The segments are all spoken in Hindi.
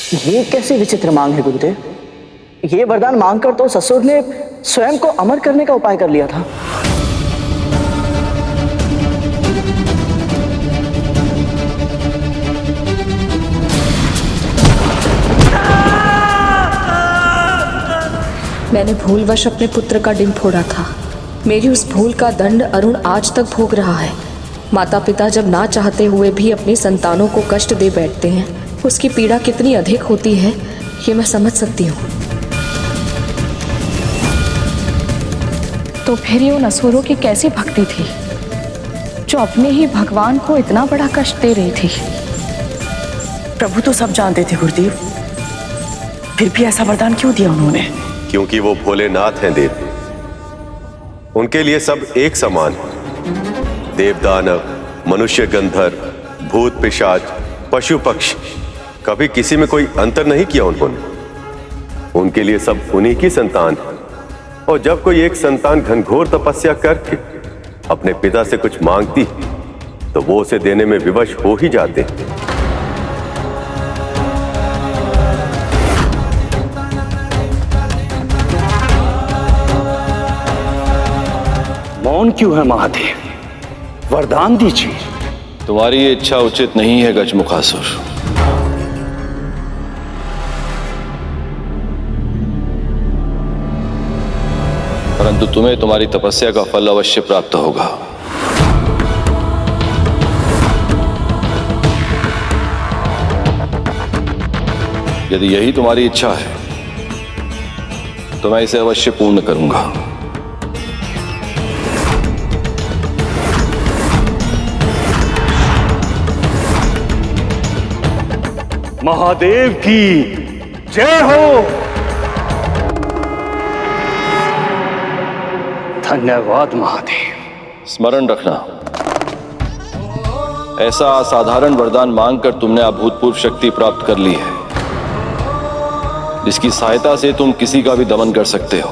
ये कैसी विचित्र मांग है गुरुदेव। ये वरदान मांगकर तो ससुर ने स्वयं को अमर करने का उपाय कर लिया था। मैंने भूलवश अपने पुत्र का डिंब फोड़ा था। मेरी उस भूल का दंड अरुण आज तक भोग रहा है। माता पिता जब ना चाहते हुए भी अपनी संतानों को कष्ट दे बैठते हैं, उसकी पीड़ा कितनी अधिक होती है ये मैं समझ सकती हूँ। तो फिर ये उन असुरों की कैसी भक्ति थी जो अपने ही भगवान को इतना बड़ा कष्ट दे रही थी? प्रभु तो सब जानते थे गुरुदेव, फिर भी ऐसा वरदान क्यों दिया उन्होंने? क्योंकि वो भोलेनाथ हैं देव। उनके लिए सब एक समान है। देव दानव, मनुष्य गंधर्व, भूत पिशाच, पशु पक्षी, कभी किसी में कोई अंतर नहीं किया उन्होंने। उनके लिए सब उन्हीं की संतान है। और जब कोई एक संतान घनघोर तपस्या करके अपने पिता से कुछ मांगती तो वो उसे देने में विवश हो ही जाते हैं। मौन क्यों है महादेव? वरदान दीजिए। तुम्हारी ये इच्छा उचित नहीं है गजमुखासुर। परंतु तुम्हें तुम्हारी तपस्या का फल अवश्य प्राप्त होगा। यदि यही तुम्हारी इच्छा है तो मैं इसे अवश्य पूर्ण करूंगा। महादेव की जय हो। धन्यवाद महादेव। स्मरण रखना, ऐसा असाधारण वरदान मांगकर तुमने अभूतपूर्व शक्ति प्राप्त कर ली है, जिसकी सहायता से तुम किसी का भी दमन कर सकते हो,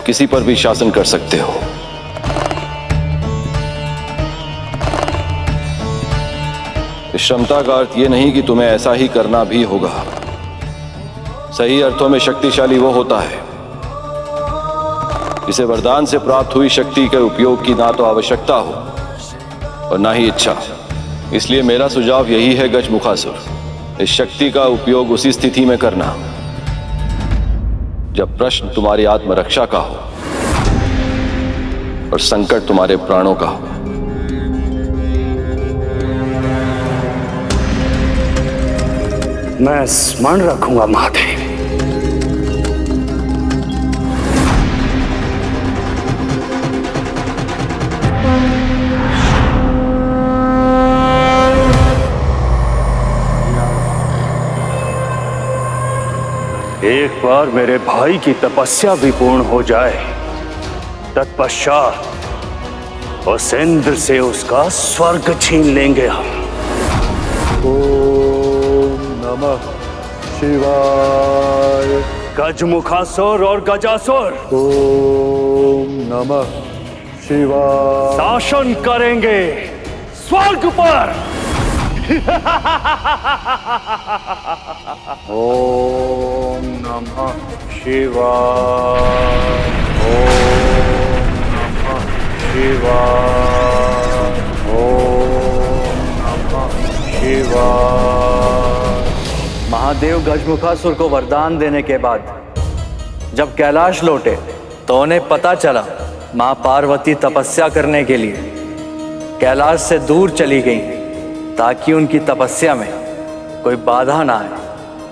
किसी पर भी शासन कर सकते हो। इस क्षमता का अर्थ यह नहीं कि तुम्हें ऐसा ही करना भी होगा। सही अर्थों में शक्तिशाली वो होता है जिसे वरदान से प्राप्त हुई शक्ति के उपयोग की ना तो आवश्यकता हो और ना ही इच्छा। इसलिए मेरा सुझाव यही है गजमुखासुर, इस शक्ति का उपयोग उसी स्थिति में करना जब प्रश्न तुम्हारी आत्मरक्षा का हो और संकट तुम्हारे प्राणों का हो। मैं स्मरण रखूंगा महादेव। एक बार मेरे भाई की तपस्या भी पूर्ण हो जाए, तत्पश्चात उस इंद्र से उसका स्वर्ग छीन लेंगे हम। नमः शिवाय। गजमुखासुर और गजासुर ओम नमः शिवाय। शासन करेंगे स्वर्ग पर। ओम नमः शिवाय। ओम नमः शिवाय। ओम नमः शिवाय। महादेव गजमुखासुर को वरदान देने के बाद जब कैलाश लौटे तो उन्हें पता चला मां पार्वती तपस्या करने के लिए कैलाश से दूर चली गई ताकि उनकी तपस्या में कोई बाधा ना आए।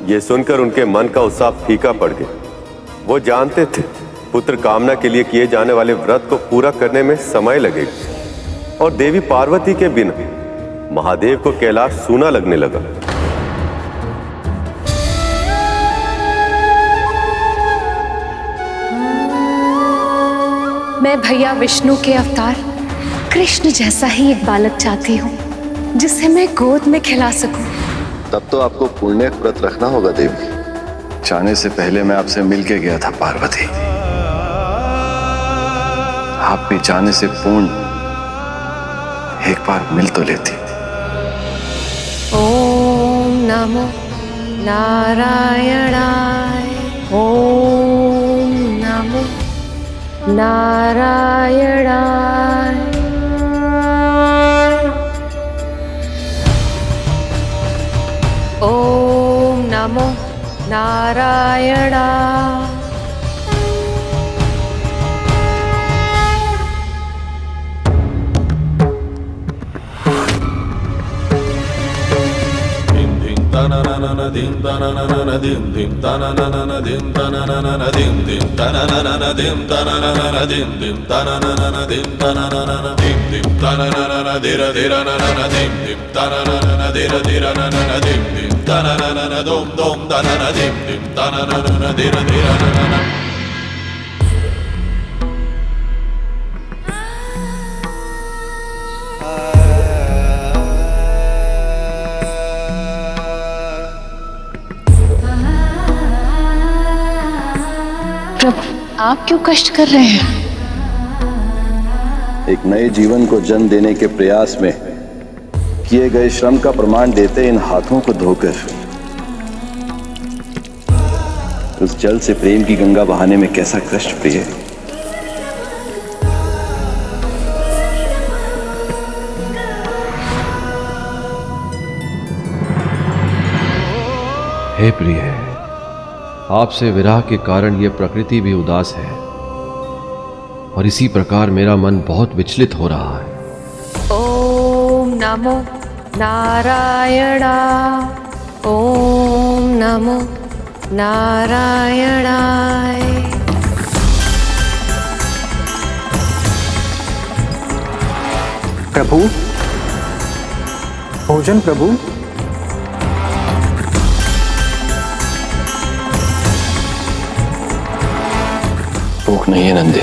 ये सुनकर उनके मन का उत्साह फीका पड़ गया। वो जानते थे पुत्र कामना के लिए किए जाने वाले व्रत को पूरा करने में समय लगेगा और देवी पार्वती के बिना महादेव को कैलाश सूना लगने लगा। मैं भैया विष्णु के अवतार कृष्ण जैसा ही एक बालक चाहती हूँ जिसे मैं गोद में खिला सकूं। तब तो आपको पुण्य व्रत रखना होगा देवी। जाने से पहले मैं आपसे मिल के गया था पार्वती। आप भी जाने से पूर्ण एक बार मिल तो लेती। ओम नमो नारायणाय। ओम नमो नारायणाय। ओम नमो नारायणाय। आप क्यों कष्ट कर रहे हैं? एक नए जीवन को जन्म देने के प्रयास में किए गए श्रम का प्रमाण देते इन हाथों को धोकर उस जल से प्रेम की गंगा बहाने में कैसा कष्ट प्रिय। हे प्रिय, आपसे विरह के कारण यह प्रकृति भी उदास है और इसी प्रकार मेरा मन बहुत विचलित हो रहा है। ओम नमो नारायणाय। ओम नमो नारायणाय। प्रभु, भोजन प्रभु। भूख नहीं है नंदी।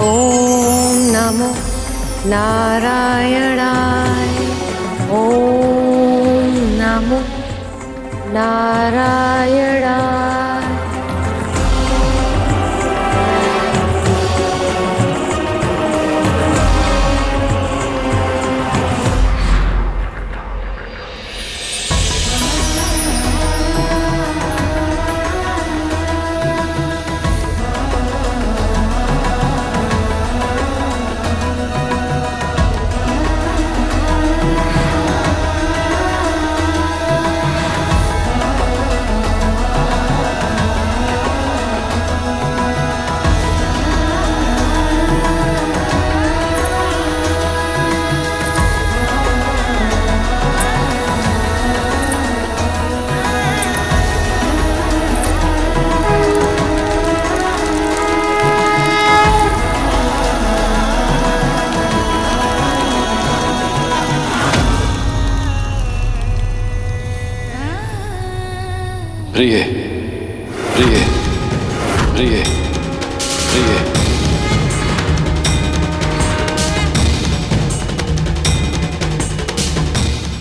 ओम नमो नारायणाय। ओम नमो नारायणाय। प्रिय, प्रिय, प्रिय, प्रिय।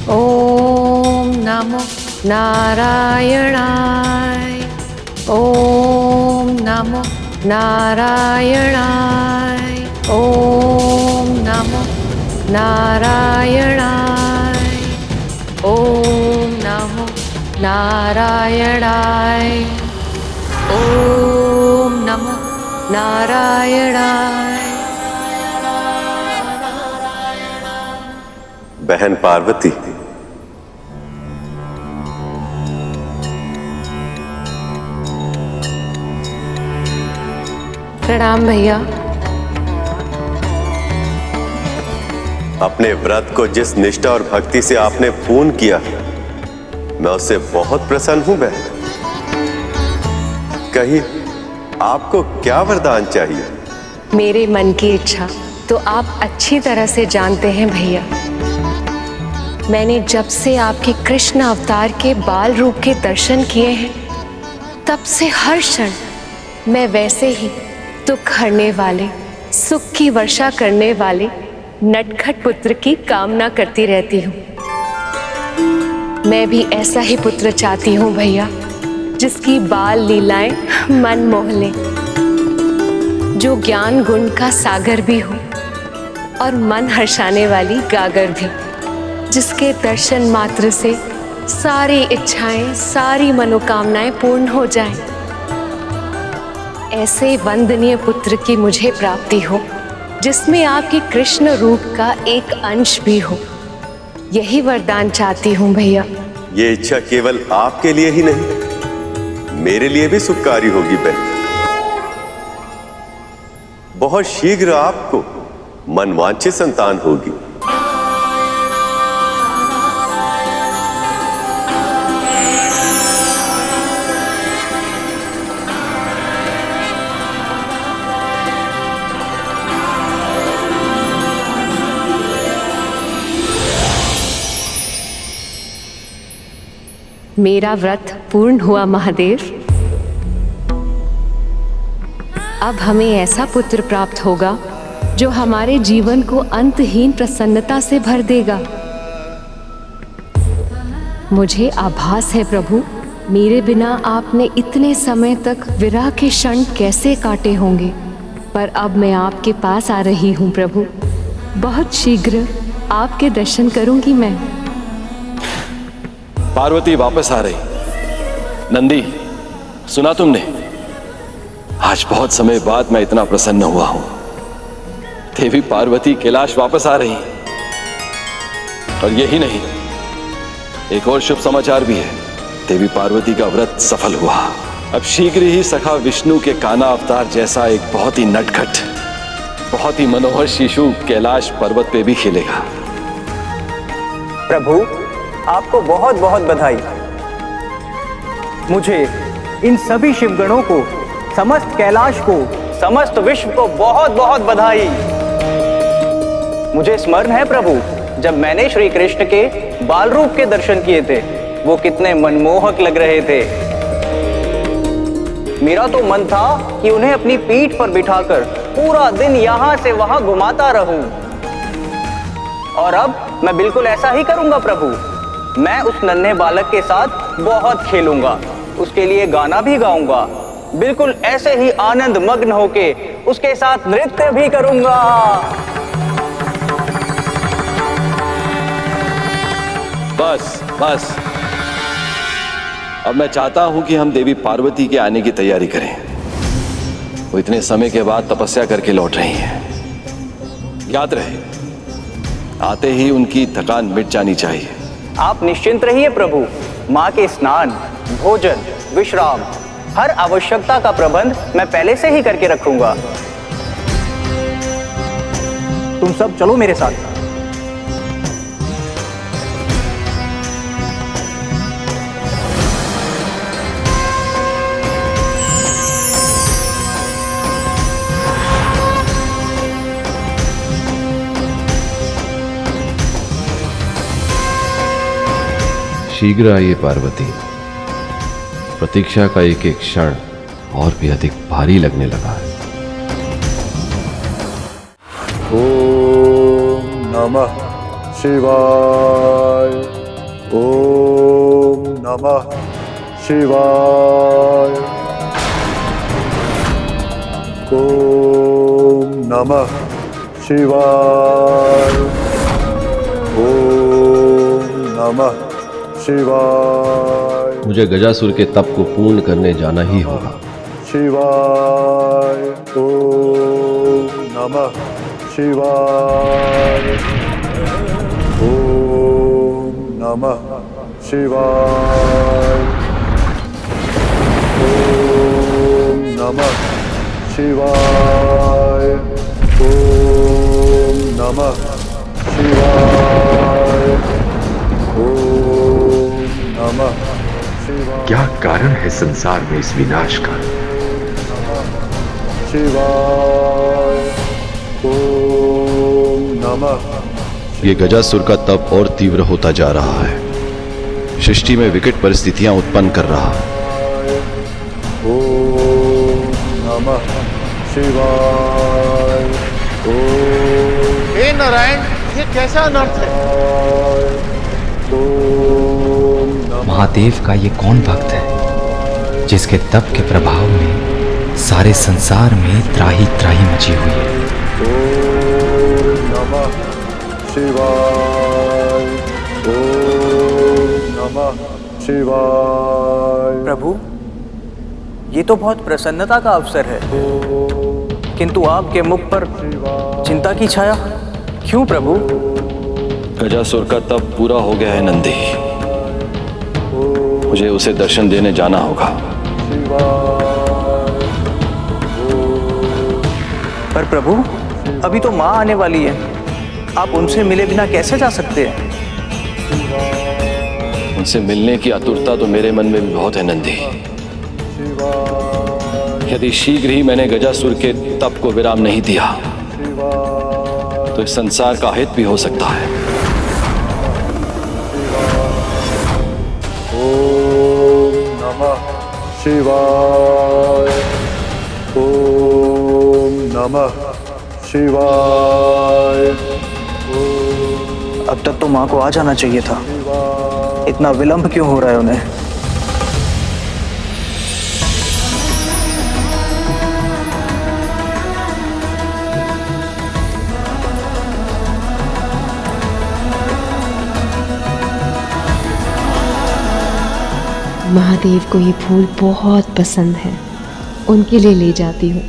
ओम नमो नारायणाय। ओम नमो नारायणाय। ओम नमो नारायणाय। ओम नमो नारायणाय। ओम नमो नारायणाय। बहन पार्वती, प्रणाम भैया। अपने व्रत को जिस निष्ठा और भक्ति से आपने पूर्ण किया, मैं उससे बहुत प्रसन्न हूं बहन। कहिए, आपको क्या वरदान चाहिए? मेरे मन की इच्छा तो आप अच्छी तरह से जानते हैं भैया। मैंने जब से आपके कृष्ण अवतार के बाल रूप के दर्शन किए हैं, तब से हर क्षण मैं वैसे ही दुख हरने वाले, सुख की वर्षा करने वाले नटखट पुत्र की कामना करती रहती हूँ। मैं भी ऐसा ही पुत्र चाहती हूँ भैया, जिसकी बाल लीलाएं मन मोह ले, जो ज्ञान गुण का सागर भी हो और मन हर्षाने वाली गागर भी, जिसके दर्शन मात्र से सारी इच्छाएं, सारी मनोकामनाएं पूर्ण हो जाएं। ऐसे वंदनीय पुत्र की मुझे प्राप्ति हो, जिसमें आपके कृष्ण रूप का एक अंश भी हो। यही वरदान चाहती हूँ भैया। ये इच्छा केवल आपके लिए ही नहीं, मेरे लिए भी सुखकारी होगी बहन। बहुत शीघ्र आपको मनवांछित संतान होगी। मेरा व्रत पूर्ण हुआ महादेव। अब हमें ऐसा पुत्र प्राप्त होगा जो हमारे जीवन को अंतहीन प्रसन्नता से भर देगा। मुझे आभास है प्रभु, मेरे बिना आपने इतने समय तक विरह के क्षण कैसे काटे होंगे, पर अब मैं आपके पास आ रही हूँ प्रभु। बहुत शीघ्र आपके दर्शन करूंगी मैं। पार्वती वापस आ रही। नंदी, सुना तुमने? आज बहुत समय बाद मैं इतना प्रसन्न हुआ हूं। देवी पार्वती कैलाश वापस आ रही। और यही नहीं, एक और शुभ समाचार भी है। देवी पार्वती का व्रत सफल हुआ। अब शीघ्र ही सखा विष्णु के काना अवतार जैसा एक बहुत ही नटखट, बहुत ही मनोहर शिशु कैलाश पर्वत पे भी खिलेगा। प्रभु, आपको बहुत बहुत बधाई। मुझे, इन सभी शिवगणों को, समस्त कैलाश को, समस्त विश्व को बहुत बहुत बधाई। मुझे स्मरण है प्रभु, जब मैंने श्री कृष्ण के बाल रूप के दर्शन किए थे, वो कितने मनमोहक लग रहे थे। मेरा तो मन था कि उन्हें अपनी पीठ पर बिठाकर पूरा दिन यहाँ से वहां घुमाता रहूं। और अब मैं बिल्कुल ऐसा ही करूंगा प्रभु। मैं उस नन्हे बालक के साथ बहुत खेलूंगा, उसके लिए गाना भी गाऊंगा, बिल्कुल ऐसे ही आनंद मग्न होके उसके साथ नृत्य भी करूंगा। बस बस, अब मैं चाहता हूं कि हम देवी पार्वती के आने की तैयारी करें। वो इतने समय के बाद तपस्या करके लौट रही हैं। याद रहे, आते ही उनकी थकान मिट जानी चाहिए। आप निश्चिंत रहिए प्रभु, माँ के स्नान, भोजन, विश्राम, हर आवश्यकता का प्रबंध मैं पहले से ही करके रखूंगा। तुम सब चलो मेरे साथ। शीघ्र आइए पार्वती। प्रतीक्षा का एक एक क्षण और भी अधिक भारी लगने लगा है। ओम नमः शिवाय। ओम नमः शिवाय। ओम नमः शिवाय। ओम नमः शिवाय। मुझे गजासुर के तप को पूर्ण करने जाना ही होगा। शिवाय। ओम नमः शिवाय। ओम नमः शिवाय। ओम नमः शिवाय। ओम नमः शिवाय। ओम नमः शिवाय। क्या कारण है संसार में इस विनाश का? शिवाय। ओम नमः। ये गजासुर का तप और तीव्र होता जा रहा है, सृष्टि में विकट परिस्थितियां उत्पन्न कर रहा है। ओम नमः शिवाय। ओम हे नारायण, ये कैसा अनर्थ है? ओम महादेव का ये कौन भक्त है जिसके तप के प्रभाव में सारे संसार में त्राही त्राही मची हुई है। ओम नमः शिवाय। ओम नमः शिवाय। प्रभु, ये तो बहुत प्रसन्नता का अवसर है, किंतु आपके मुख पर चिंता की छाया क्यों प्रभु? गजासुर का तप पूरा हो गया है नंदी, मुझे उसे दर्शन देने जाना होगा। पर प्रभु, अभी तो माँ आने वाली है, आप उनसे मिले बिना कैसे जा सकते हैं? उनसे मिलने की आतुरता तो मेरे मन में भी बहुत है नंदी। यदि शीघ्र ही मैंने गजासुर के तप को विराम नहीं दिया तो इस संसार का हित भी हो सकता है। ओम नमः शिवाय। ओम नमः शिवाय। अब तक तो माँ को आ जाना चाहिए था, इतना विलंब क्यों हो रहा है उन्हें? महादेव को ये फूल बहुत पसंद है, उनके लिए ले जाती हूँ।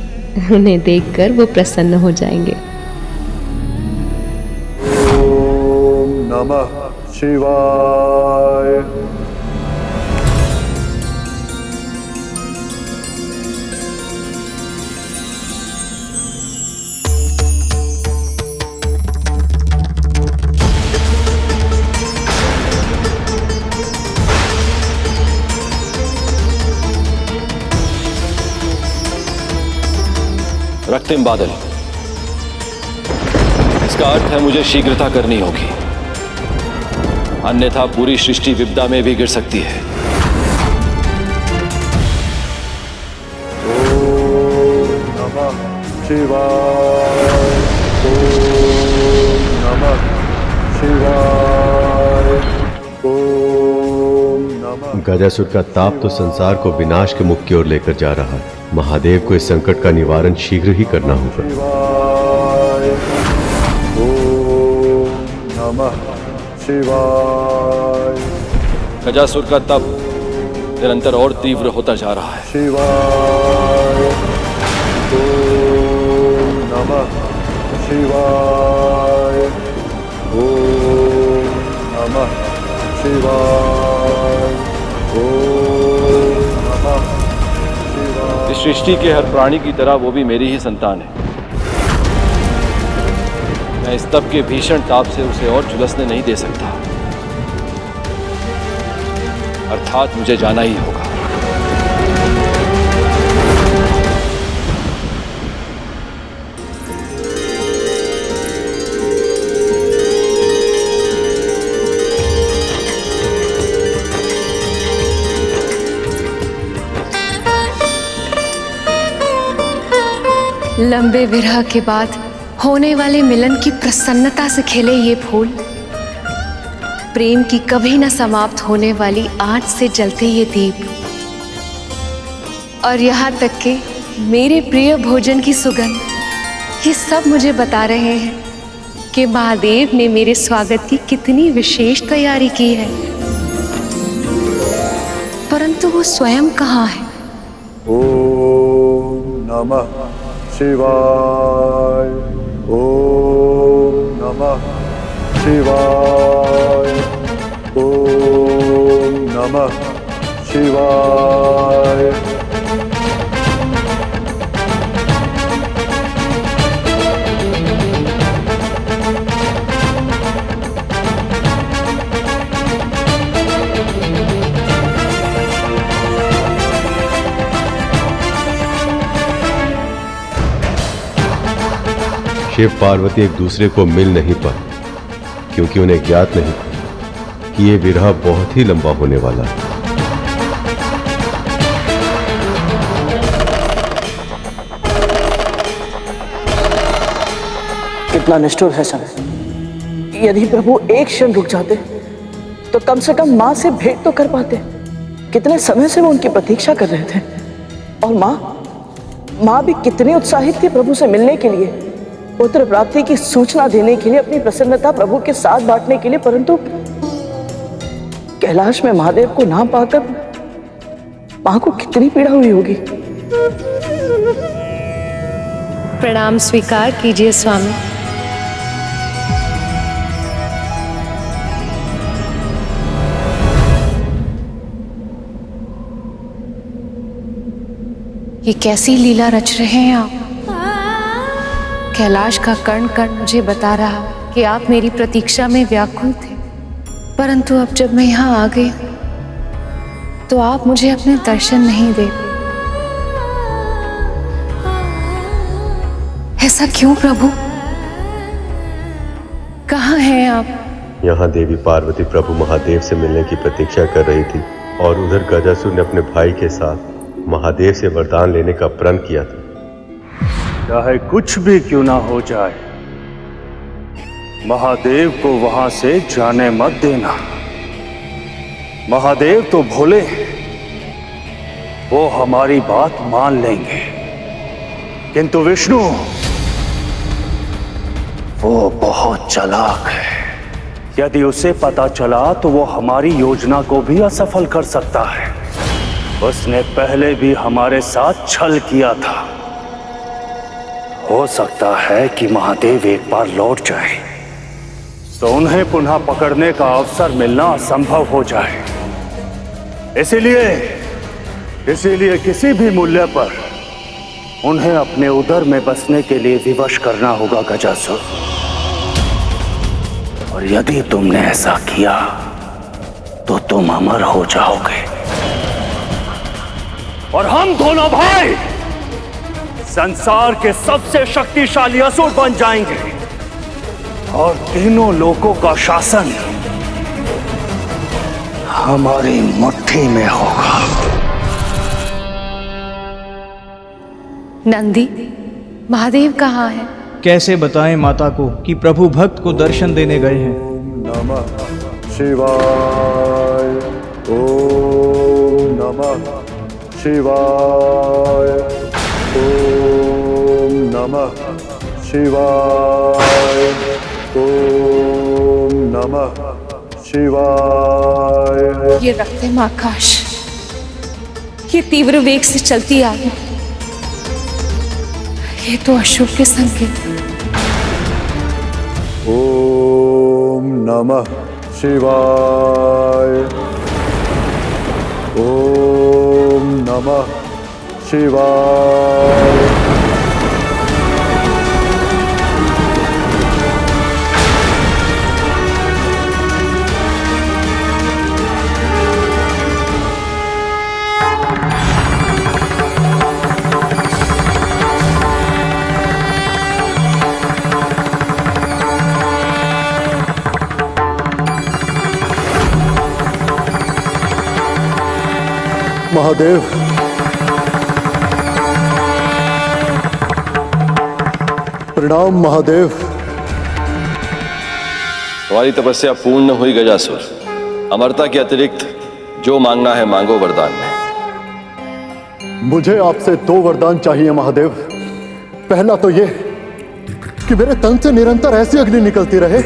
उन्हें देखकर वो प्रसन्न हो जाएंगे। ओम नमः शिवाय। रक्तिम बादल, इसका अर्थ है मुझे शीघ्रता करनी होगी, अन्यथा पूरी सृष्टि विपदा में भी गिर सकती है। ओम नमः शिवाय। ओम नमः शिवाय। ओम नमः। गजासुर का ताप तो संसार को विनाश के मुख की ओर लेकर जा रहा है। महादेव को इस संकट का निवारण शीघ्र ही करना होगा। शिवाय। ओम नमः शिवाय। गजासुर का तप निरंतर और तीव्र होता जा रहा है। शिवाय। ओम नमः शिवाय। ओम नमः शिवाय। ओम नमः शिवाय। इस सृष्टि के हर प्राणी की तरह वो भी मेरी ही संतान है। मैं इस तप के भीषण ताप से उसे और झुलसने नहीं दे सकता, अर्थात मुझे जाना ही होगा। लंबे विरह के बाद होने वाले मिलन की प्रसन्नता से खिले ये फूल, प्रेम की कभी न समाप्त होने वाली आँच से जलते ये दीप, और यहाँ तक कि मेरे प्रिय भोजन की सुगंध, ये सब मुझे बता रहे हैं कि महादेव ने मेरे स्वागत की कितनी विशेष तैयारी की है। परंतु वो स्वयं कहाँ है? ओम नमः शिवाय। ओम नमः शिवाय। ओम नमः शिवाय। शिव पार्वती एक दूसरे को मिल नहीं पाए क्योंकि उन्हें ज्ञात नहीं था कि ये विरह बहुत ही लंबा होने वाला है। कितना निष्ठुर है समय। यदि प्रभु एक क्षण रुक जाते तो कम से कम माँ से भेंट तो कर पाते। कितने समय से वो उनकी प्रतीक्षा कर रहे थे। और माँ भी कितनी उत्साहित थी प्रभु से मिलने के लिए, पुत्र प्राप्ति की सूचना देने के लिए, अपनी प्रसन्नता प्रभु के साथ बांटने के लिए। परंतु कैलाश में महादेव को ना पाकर माँ को कितनी पीड़ा हुई होगी। प्रणाम स्वीकार कीजिए स्वामी। ये कैसी लीला रच रहे हैं आप। कैलाश का कण कण मुझे बता रहा कि आप मेरी प्रतीक्षा में व्याकुल थे, परंतु अब जब मैं यहाँ आ गई तो आप मुझे अपने दर्शन नहीं दे। ऐसा क्यों प्रभु? कहाँ हैं आप? यहाँ देवी पार्वती प्रभु महादेव से मिलने की प्रतीक्षा कर रही थी और उधर गजासुर ने अपने भाई के साथ महादेव से वरदान लेने का प्रण किया था। चाहे कुछ भी क्यों ना हो जाए, महादेव को वहां से जाने मत देना। महादेव तो भोले, वो हमारी बात मान लेंगे, किंतु विष्णु वो बहुत चालाक है। यदि उसे पता चला तो वो हमारी योजना को भी असफल कर सकता है। उसने पहले भी हमारे साथ छल किया था। हो सकता है कि महादेव एक बार लौट जाए तो उन्हें पुनः पकड़ने का अवसर मिलना असंभव हो जाए। इसीलिए किसी भी मूल्य पर उन्हें अपने उदर में बसने के लिए विवश करना होगा गजासुर। और यदि तुमने ऐसा किया तो तुम अमर हो जाओगे और हम दोनों भाई संसार के सबसे शक्तिशाली असुर बन जाएंगे और तीनों लोकों का शासन हमारी मुट्ठी में होगा। नंदी, महादेव कहाँ है? कैसे बताएं माता को कि प्रभु भक्त को दर्शन देने गए हैं। नमः शिवाय। ओम नमः शिवाय। ओम नमः शिवाय। ओम नमः शिवाय। ये रक्तम आकाश, ये तीव्र वेग से चलती आग, ये तो अशुभ के संकेत। ओम नमः शिवाय। ओम नमः शिवाय। महादेव, प्रणाम महादेव। तुम्हारी तपस्या पूर्ण हुई गजासुर। अमरता के अतिरिक्त जो मांगना है मांगो वरदान में। मुझे आपसे 2 वरदान चाहिए महादेव। पहला तो ये कि मेरे तन से निरंतर ऐसी अग्नि निकलती रहे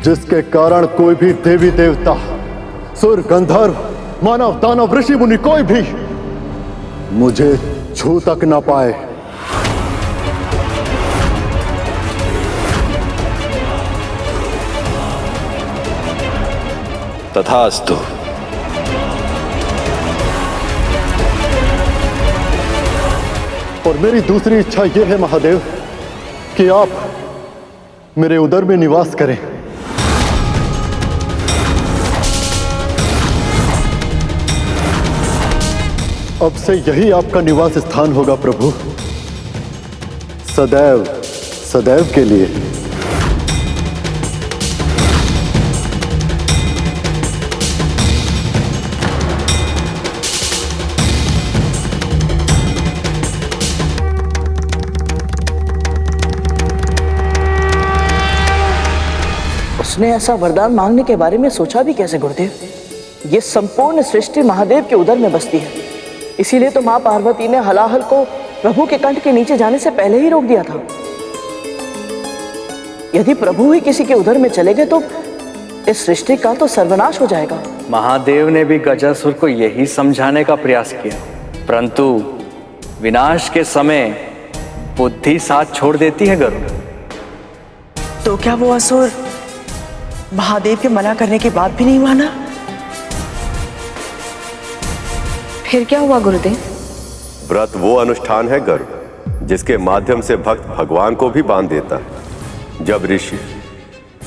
जिसके कारण कोई भी देवी देवता, सुर, गंधर्व, मानव, दानव, ऋषि मुनि कोई भी मुझे छू तक ना पाए। तथास्तु। और मेरी दूसरी इच्छा यह है महादेव कि आप मेरे उदर में निवास करें। अब से यही आपका निवास स्थान होगा प्रभु, सदैव सदैव के लिए। उसने ऐसा वरदान मांगने के बारे में सोचा भी कैसे गुरुदेव? ये संपूर्ण सृष्टि महादेव के उदर में बसती है, इसीलिए तो माँ पार्वती ने हलाहल को प्रभु के कंठ के नीचे जाने से पहले ही रोक दिया था। यदि प्रभु ही किसी के उदर में चले गए तो इस सृष्टि का तो सर्वनाश हो जाएगा। महादेव ने भी गजासुर को यही समझाने का प्रयास किया, परंतु विनाश के समय बुद्धि साथ छोड़ देती है गरुड़। तो क्या वो असुर महादेव के मना करने के बाद भी नहीं माना? फिर क्या हुआ गुरुदेव? व्रत वो अनुष्ठान है गरुड़ जिसके माध्यम से भक्त भगवान को भी बांध देता है। जब ऋषि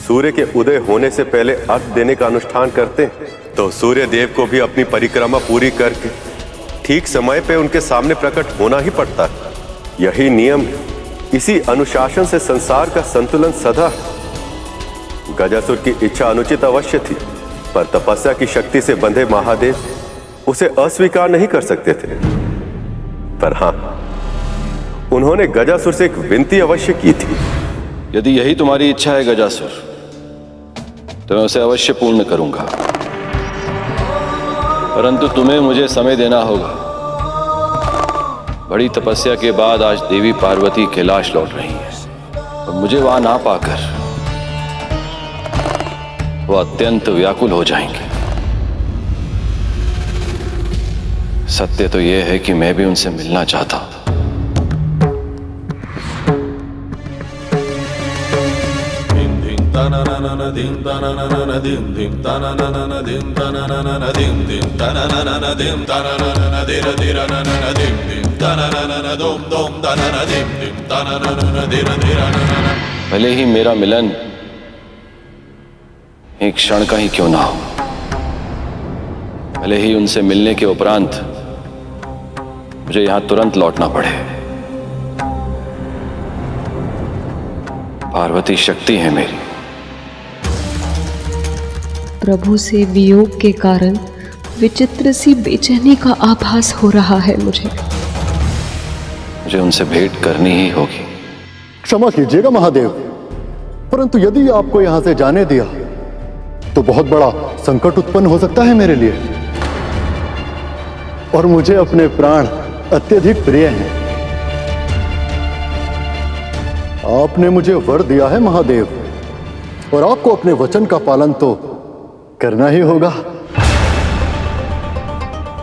सूर्य के उदय होने से पहले अर्घ देने का अनुष्ठान करते हैं तो सूर्य देव को भी अपनी परिक्रमा पूरी करके ठीक समय पे उनके सामने प्रकट होना ही पड़ता है। यही नियम है। इसी अनुशासन से संसार का संतुलन सदा है। गजासुर की इच्छा अनुचित अवश्य थी, पर तपस्या की शक्ति से बंधे महादेव उसे अस्वीकार नहीं कर सकते थे। पर हां, उन्होंने गजासुर से एक विनती अवश्य की थी। यदि यही तुम्हारी इच्छा है गजासुर, तो मैं उसे अवश्य पूर्ण करूंगा, परंतु तुम्हें मुझे समय देना होगा। बड़ी तपस्या के बाद आज देवी पार्वती कैलाश लौट रही है और मुझे वहां ना पाकर वो अत्यंत व्याकुल हो जाएंगे। सत्य तो यह है कि मैं भी उनसे मिलना चाहता हूं। भले ही मेरा मिलन एक क्षण का ही क्यों ना हो, भले ही उनसे मिलने के उपरांत मुझे यहां तुरंत लौटना पड़े। पार्वती शक्ति है मेरी। प्रभु से वियोग के कारण विचित्र सी बेचैनी का आभास हो रहा है मुझे उनसे भेंट करनी ही होगी। क्षमा कीजिएगा महादेव, परंतु यदि आपको यहां से जाने दिया तो बहुत बड़ा संकट उत्पन्न हो सकता है मेरे लिए, और मुझे अपने प्राण अत्यधिक प्रिय हैं। आपने मुझे वर दिया है महादेव, और आपको अपने वचन का पालन तो करना ही होगा।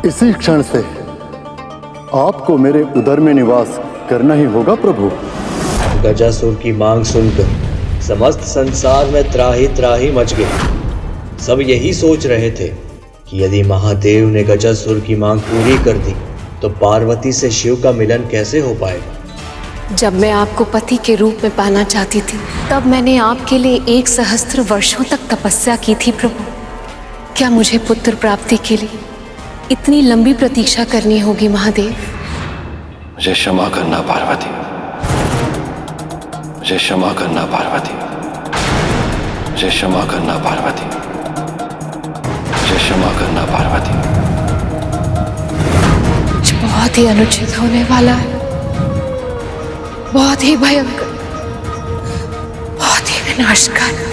इसी क्षण से आपको मेरे उदर में निवास करना ही होगा प्रभु। गजासुर की मांग सुनकर समस्त संसार में त्राही त्राही मच गई। सब यही सोच रहे थे कि यदि महादेव ने गजासुर की मांग पूरी कर दी तो पार्वती से शिव का मिलन कैसे हो पाएगा। जब मैं आपको पति के रूप में पाना चाहती थी, तब मैंने आपके लिए 1 सहस्त्र वर्षों तक तपस्या की थी प्रभु। क्या मुझे पुत्र प्राप्ति के लिए इतनी लंबी प्रतीक्षा करनी होगी महादेव? मुझे क्षमा करना पार्वती, मुझे क्षमा करना पार्वती, मुझे क्षमा करना पार्वती, मुझे क्षमा करना पार्वती। कुछ बहुत ही अनुचित होने वाला है, बहुत ही भयंकर, बहुत ही विनाशकारी।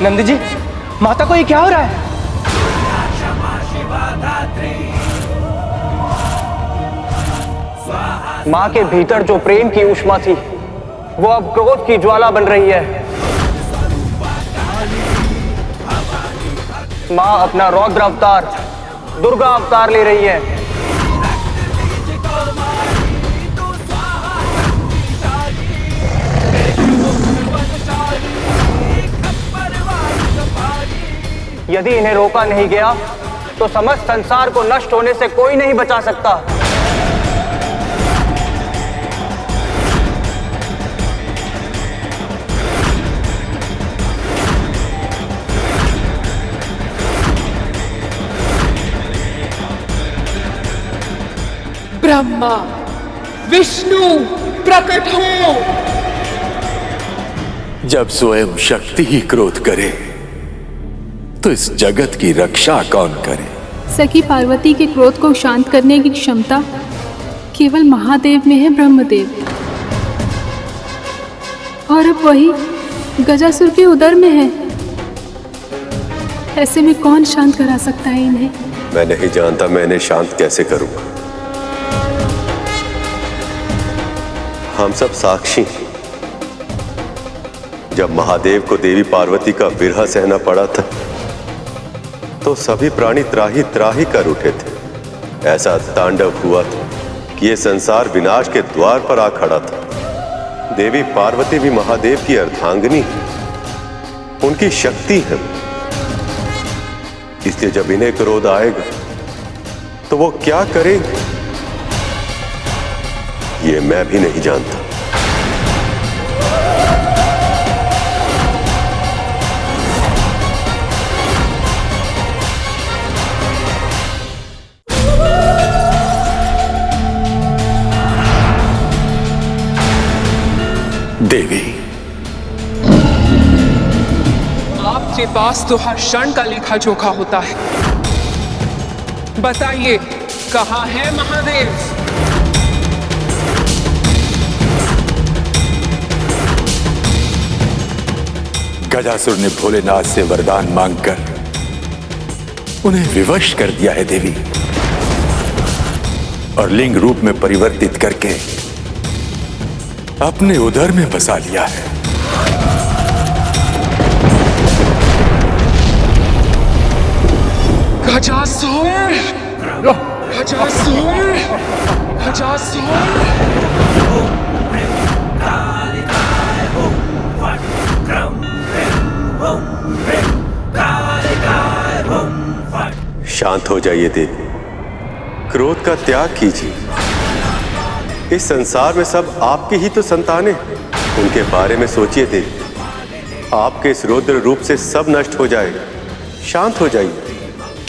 नंदी जी, माता को ये क्या हो रहा है? माँ के भीतर जो प्रेम की ऊष्मा थी वो अब क्रोध की ज्वाला बन रही है। माँ अपना रौद्र अवतार दुर्गा अवतार ले रही है। यदि इन्हें रोका नहीं गया तो समस्त संसार को नष्ट होने से कोई नहीं बचा सकता। ब्रह्मा विष्णु प्रकट हो। जब स्वयं शक्ति ही क्रोध करे तो इस जगत की रक्षा कौन करे? सखी पार्वती के क्रोध को शांत करने की क्षमता केवल महादेव में है, ब्रह्मदेव। और अब वही गजासुर के उदर में है। ऐसे में कौन शांत करा सकता है इन्हें? मैं नहीं जानता मैं इन्हें शांत कैसे करूंगा। हम सब साक्षी हैं। जब महादेव को देवी पार्वती का विरह सहना पड़ा था तो सभी प्राणी त्राही त्राही कर उठे थे। ऐसा तांडव हुआ था कि यह संसार विनाश के द्वार पर आ खड़ा था। देवी पार्वती भी महादेव की अर्धांगिनी है, उनकी शक्ति है। इसलिए जब इन्हें क्रोध आएगा तो वो क्या करेंगे ये मैं भी नहीं जानता। देवी, आपके पास तो हर क्षण का लेखा जोखा होता है। बताइए, कहाँ है महादेव? गजासुर ने भोलेनाथ से वरदान मांगकर उन्हें विवश कर दिया है देवी, और लिंग रूप में परिवर्तित करके अपने उदर में बसा लिया है। गजासुर! गजासुर! गजासुर! शांत हो जाइए देवी, क्रोध का त्याग कीजिए। इस संसार में सब आपकी ही तो संतानें हैं। उनके बारे में सोचिए देवी। आपके इस रौद्र रूप से सब नष्ट हो जाएगा। शांत हो जाइए।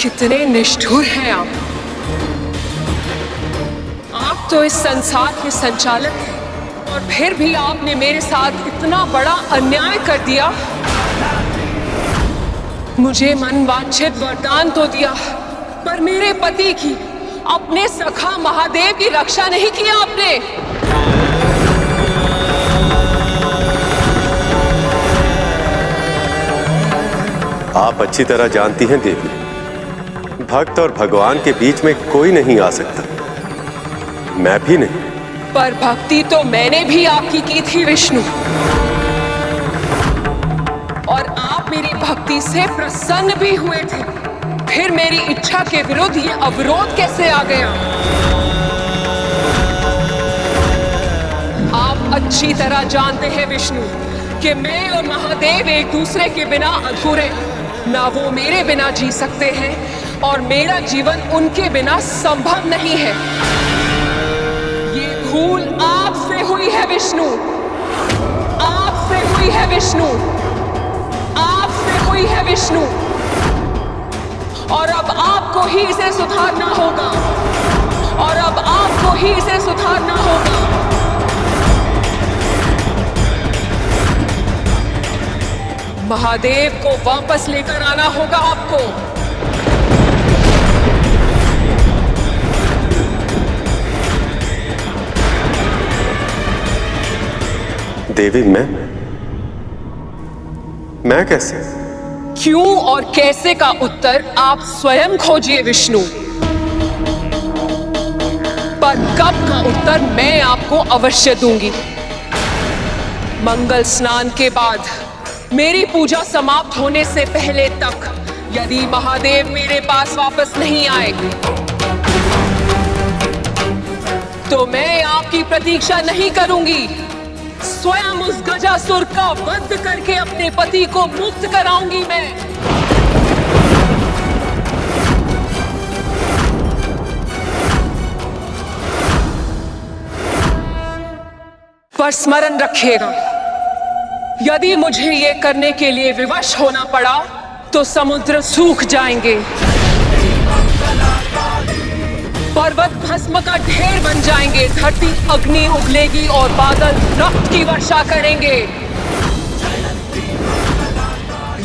कितने निष्ठुर हैं आप! आप तो इस संसार के संचालक हैं और फिर भी आपने मेरे साथ इतना बड़ा अन्याय कर दिया। मुझे मनवांछित वरदान तो दिया, पर मेरे पति की, अपने सखा महादेव की रक्षा नहीं की आपने। आप अच्छी तरह जानती हैं देवी, भक्त और भगवान के बीच में कोई नहीं आ सकता, मैं भी नहीं। पर भक्ति तो मैंने भी आपकी की थी विष्णु, और आप मेरी भक्ति से प्रसन्न भी हुए थे। फिर मेरी इच्छा के विरुद्ध ये अवरोध कैसे आ गया? आप अच्छी तरह जानते हैं विष्णु कि मैं और महादेव एक दूसरे के बिना अधूरे, ना वो मेरे बिना जी सकते हैं और मेरा जीवन उनके बिना संभव नहीं है। ये भूल आपसे हुई है विष्णु, आपसे हुई है विष्णु, आपसे हुई है विष्णु, और अब आपको ही इसे सुधारना होगा, और अब आपको ही इसे सुधारना होगा। महादेव को वापस लेकर आना होगा आपको। देवी, मैं कैसे? क्यों और कैसे का उत्तर आप स्वयं खोजिए विष्णु, पर कब का उत्तर मैं आपको अवश्य दूंगी। मंगल स्नान के बाद मेरी पूजा समाप्त होने से पहले तक यदि महादेव मेरे पास वापस नहीं आए तो मैं आपकी प्रतीक्षा नहीं करूंगी। स्वयं उस गजासुर का वध करके अपने पति को मुक्त कराऊंगी मैं। पर स्मरण रखिएगा, यदि मुझे ये करने के लिए विवश होना पड़ा तो समुद्र सूख जाएंगे, पर्वत भस्म का ढेर बन जाएंगे, धरती अग्नि उगलेगी और बादल रक्त की वर्षा करेंगे।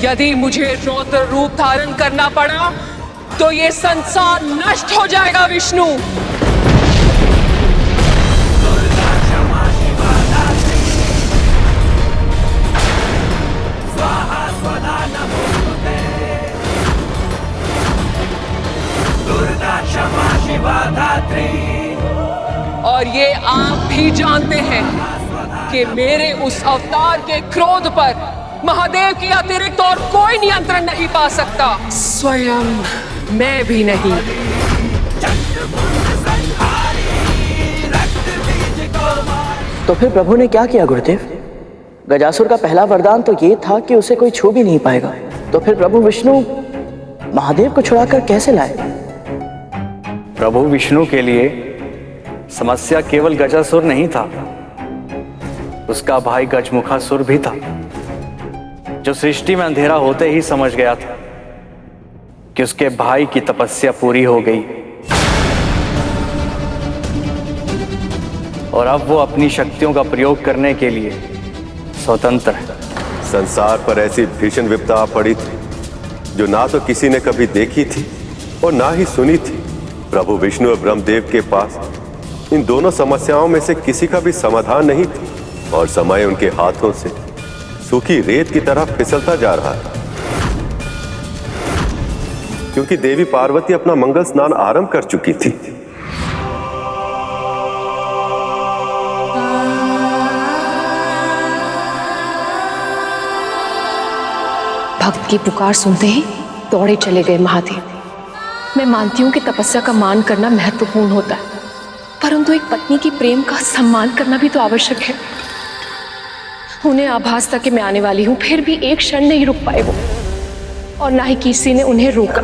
यदि मुझे रौद्र रूप धारण करना पड़ा तो ये संसार नष्ट हो जाएगा विष्णु। और ये आप भी जानते हैं कि मेरे उस अवतार के क्रोध पर महादेव के अतिरिक्त और कोई नियंत्रण नहीं पा सकता, स्वयं मैं भी नहीं। तो फिर प्रभु ने क्या किया गुरुदेव? गजासुर का पहला वरदान तो ये था कि उसे कोई छू भी नहीं पाएगा, तो फिर प्रभु विष्णु महादेव को छुड़ाकर कैसे लाए? प्रभु विष्णु के लिए समस्या केवल गजासुर नहीं था, उसका भाई गजमुखासुर भी था, जो सृष्टि में अंधेरा होते ही समझ गया था कि उसके भाई की तपस्या पूरी हो गई और अब वो अपनी शक्तियों का प्रयोग करने के लिए स्वतंत्र है। संसार पर ऐसी भीषण विपदा पड़ी थी जो ना तो किसी ने कभी देखी थी और ना ही सुनी थी। प्रभु विष्णु और ब्रह्मदेव के पास इन दोनों समस्याओं में से किसी का भी समाधान नहीं था और समय उनके हाथों से सूखी रेत की तरह फिसलता जा रहा है, क्योंकि देवी पार्वती अपना मंगल स्नान आरंभ कर चुकी थी। भक्त की पुकार सुनते ही दौड़े चले गए महादेव। मैं मानती हूँ कि तपस्या का मान करना महत्वपूर्ण होता है, परंतु एक पत्नी की प्रेम का सम्मान करना भी तो आवश्यक है। उन्हें आभास था कि मैं आने वाली हूँ, फिर भी एक क्षण नहीं रुक पाए वो, और ना ही किसी ने उन्हें रोका।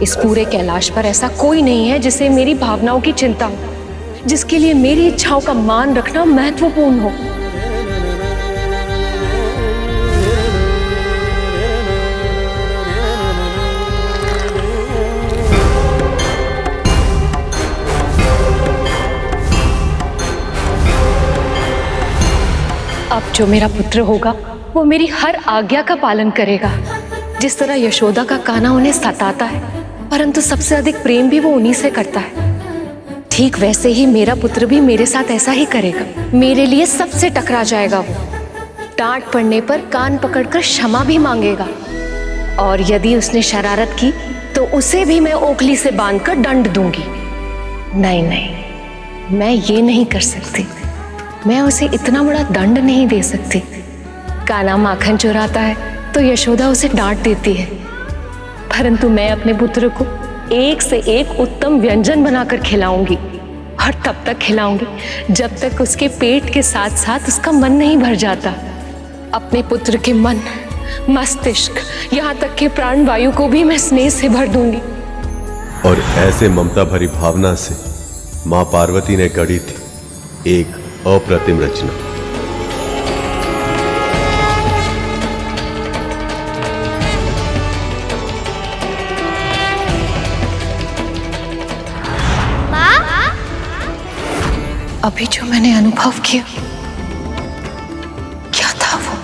इस पूरे कैलाश पर ऐसा कोई नहीं है जिसे मेरी भावनाओं की चिंता हो, जिसके लिए मेरी इच्छाओं का मान रखना महत्वपूर्ण हो। अब जो मेरा पुत्र होगा वो मेरी हर आज्ञा का पालन करेगा। जिस तरह यशोदा का कान्हा उन्हें सताता है, परंतु सबसे अधिक प्रेम भी वो उन्हीं से करता है, ठीक वैसे ही मेरा पुत्र भी मेरे साथ ऐसा ही करेगा। मेरे लिए सबसे टकरा जाएगा वो, डांट पड़ने पर कान पकड़कर क्षमा भी मांगेगा, और यदि उसने शरारत की तो उसे भी मैं ओखली से बांधकर दंड दूंगी। नहीं नहीं, मैं ये नहीं कर सकती, मैं उसे इतना बड़ा दंड नहीं दे सकती। कान्हा माखन चुराता है तो यशोदा उसे डांट देती है, परंतु मैं अपने पुत्र को एक से एक उत्तम व्यंजन बनाकर खिलाऊंगी, और तब तक खिलाऊंगी जब तक उसके पेट के साथ साथ उसका मन नहीं भर जाता। अपने पुत्र के मन, मस्तिष्क, यहाँ तक कि प्राण वायु को भी मैं स्नेह से भर दूंगी। और ऐसे ममता भरी भावना से मां पार्वती ने गढ़ी थी एक अप्रतिम रचना। अभी जो मैंने अनुभव किया, क्या था वो?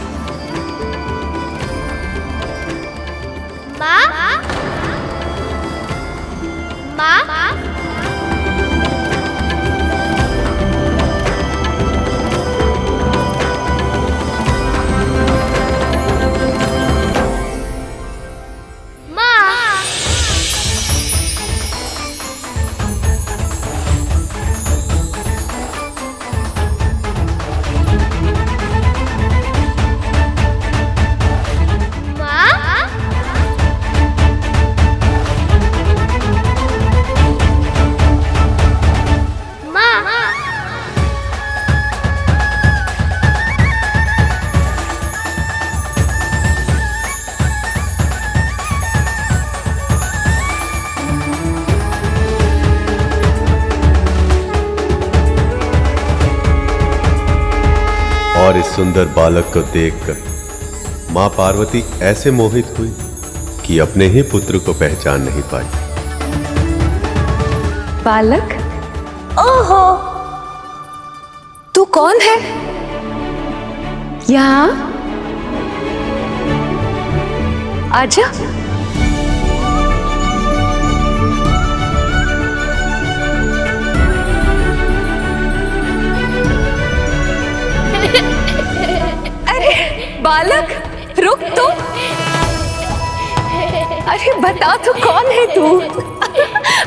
माँ? माँ? और इस सुंदर बालक को देखकर मां पार्वती ऐसे मोहित हुई कि अपने ही पुत्र को पहचान नहीं पाई। बालक? ओहो, तू कौन है? यहाँ आजा। अरे बालक, रुक तो। अरे बता तो कौन है तू?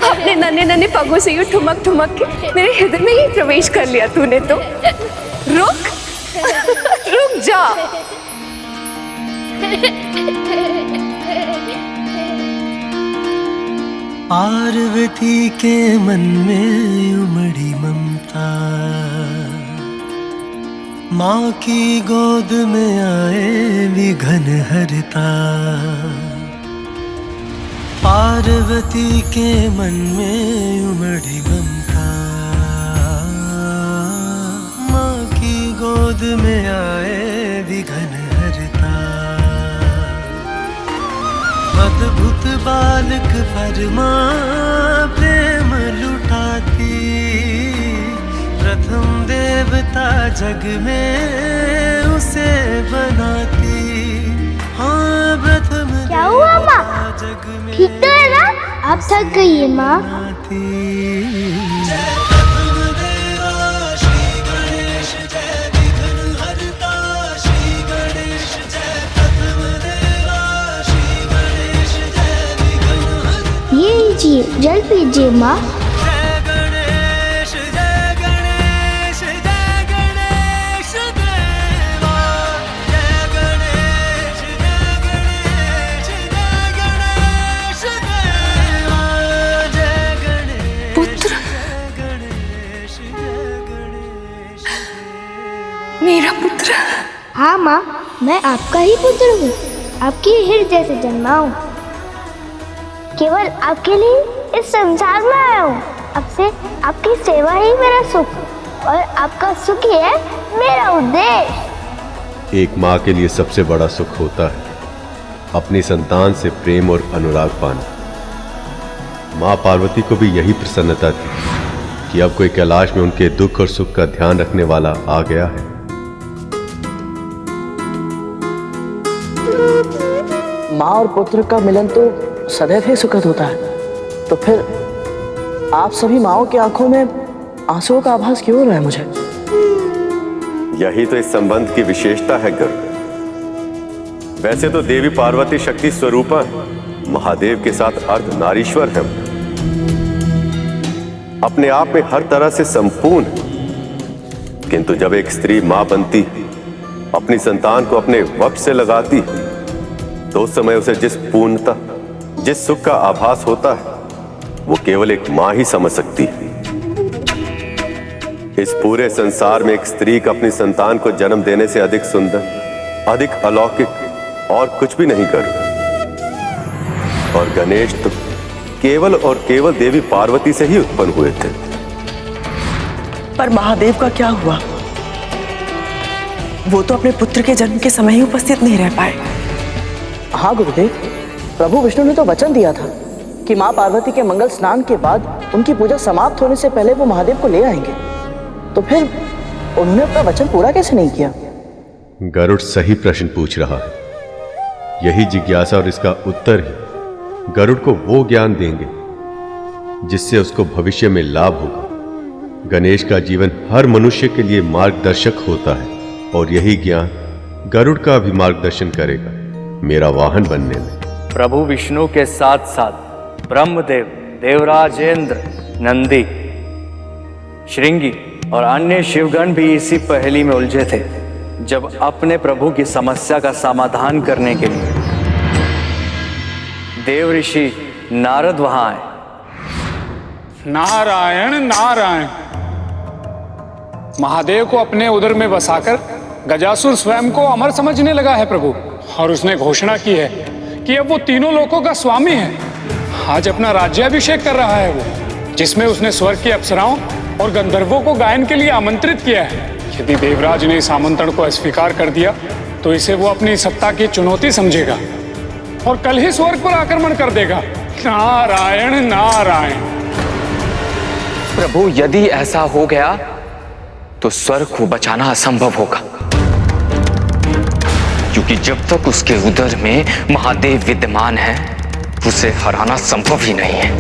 अपने नन्हे नन्हे पगों से यूं ठुमक ठुमक के मेरे हृदय में ही प्रवेश कर लिया तूने तो। रुक रुक जा। पार्वती के मन में उमड़ी ममता, माँ की गोद में आए विघन हरता। पार्वती के मन में उमड़ी ममता, माँ की गोद में आए विघन हरता। अद्भुत बालक पर माँ प्रेम लुटाती, प्रथम देवता जग में उसे बनाती। हाँ, प्रथम क्या हुआ माँ? ठीक तो है ना? आप थक गई है माँ? ये लीजिए, जल पीजिए माँ। मेरा पुत्र? हाँ माँ, मैं आपका ही पुत्र हूँ, आपके हृदय से जन्मा हूँ। केवल आपके लिए इस संसार में आया हूँ। अब से आपकी सेवा ही मेरा सुख, और आपका सुख ही है मेरा उद्देश्य। एक माँ के लिए सबसे बड़ा सुख होता है अपनी संतान से प्रेम और अनुराग पाना। माँ पार्वती को भी यही प्रसन्नता थी कि अब कोई कैलाश में उनके दुख और सुख का ध्यान रखने वाला आ गया है। माँ और पुत्र का मिलन तो सदैव ही सुखद होता है, तो फिर आप सभी माँओं की आंखों में आंसुओं का आभास क्यों हो रहा है मुझे? यही तो इस संबंध की विशेषता है गर्ग। वैसे तो देवी पार्वती शक्ति स्वरूपा महादेव के साथ अर्ध नारीश्वर है, अपने आप में हर तरह से संपूर्ण। किंतु जब एक स्त्री मां बनती, अपनी संतान को अपने वक्ष से लगाती, तो उस समय उसे जिस पूर्णता, जिस सुख का आभास होता है, वो केवल एक मां ही समझ सकती है। इस पूरे संसार में एक स्त्री का अपनी संतान को जन्म देने से अधिक सुंदर, अधिक अलौकिक और कुछ भी नहीं कर। और गणेश तो केवल और केवल देवी पार्वती से ही उत्पन्न हुए थे। पर महादेव का क्या हुआ? वो तो अपने पुत्र के जन्म के समय ही उपस्थित नहीं रह पाए। हाँ गुरुदेव, प्रभु विष्णु ने तो वचन दिया था कि माँ पार्वती के मंगल स्नान के बाद उनकी पूजा समाप्त होने से पहले वो महादेव को ले आएंगे। तो फिर उन्होंने अपना वचन पूरा कैसे नहीं किया? गरुड़ सही प्रश्न पूछ रहा है। यही जिज्ञासा और इसका उत्तर ही गरुड़ को वो ज्ञान देंगे जिससे उसको भविष्य में लाभ होगा। गणेश का जीवन हर मनुष्य के लिए मार्गदर्शक होता है और यही ज्ञान गरुड़ का भी मार्गदर्शन करेगा मेरा वाहन बनने में। प्रभु विष्णु के साथ साथ ब्रह्मदेव, देवराजेंद्र, नंदी, श्रृंगी और अन्य शिवगण भी इसी पहेली में उलझे थे जब अपने प्रभु की समस्या का समाधान करने के लिए देव ऋषि नारद वहां आए। नारायण नारायण। महादेव को अपने उदर में बसाकर गजासुर स्वयं को अमर समझने लगा है प्रभु, और उसने घोषणा की है कि अब वो तीनों लोकों का स्वामी है। आज अपना राज्याभिषेक कर रहा है वो, जिसमें उसने स्वर्ग की अप्सराओं और गंधर्वों को गायन के लिए आमंत्रित किया है। यदि देवराज ने इस आमंत्रण को अस्वीकार कर दिया तो इसे वो अपनी सत्ता की चुनौती समझेगा और कल ही स्वर्ग पर आक्रमण कर देगा। नारायण नारायण। प्रभु, यदि ऐसा हो गया तो स्वर्ग को बचाना असंभव होगा, क्योंकि जब तक उसके उदर में महादेव विद्यमान है उसे हराना संभव ही नहीं है।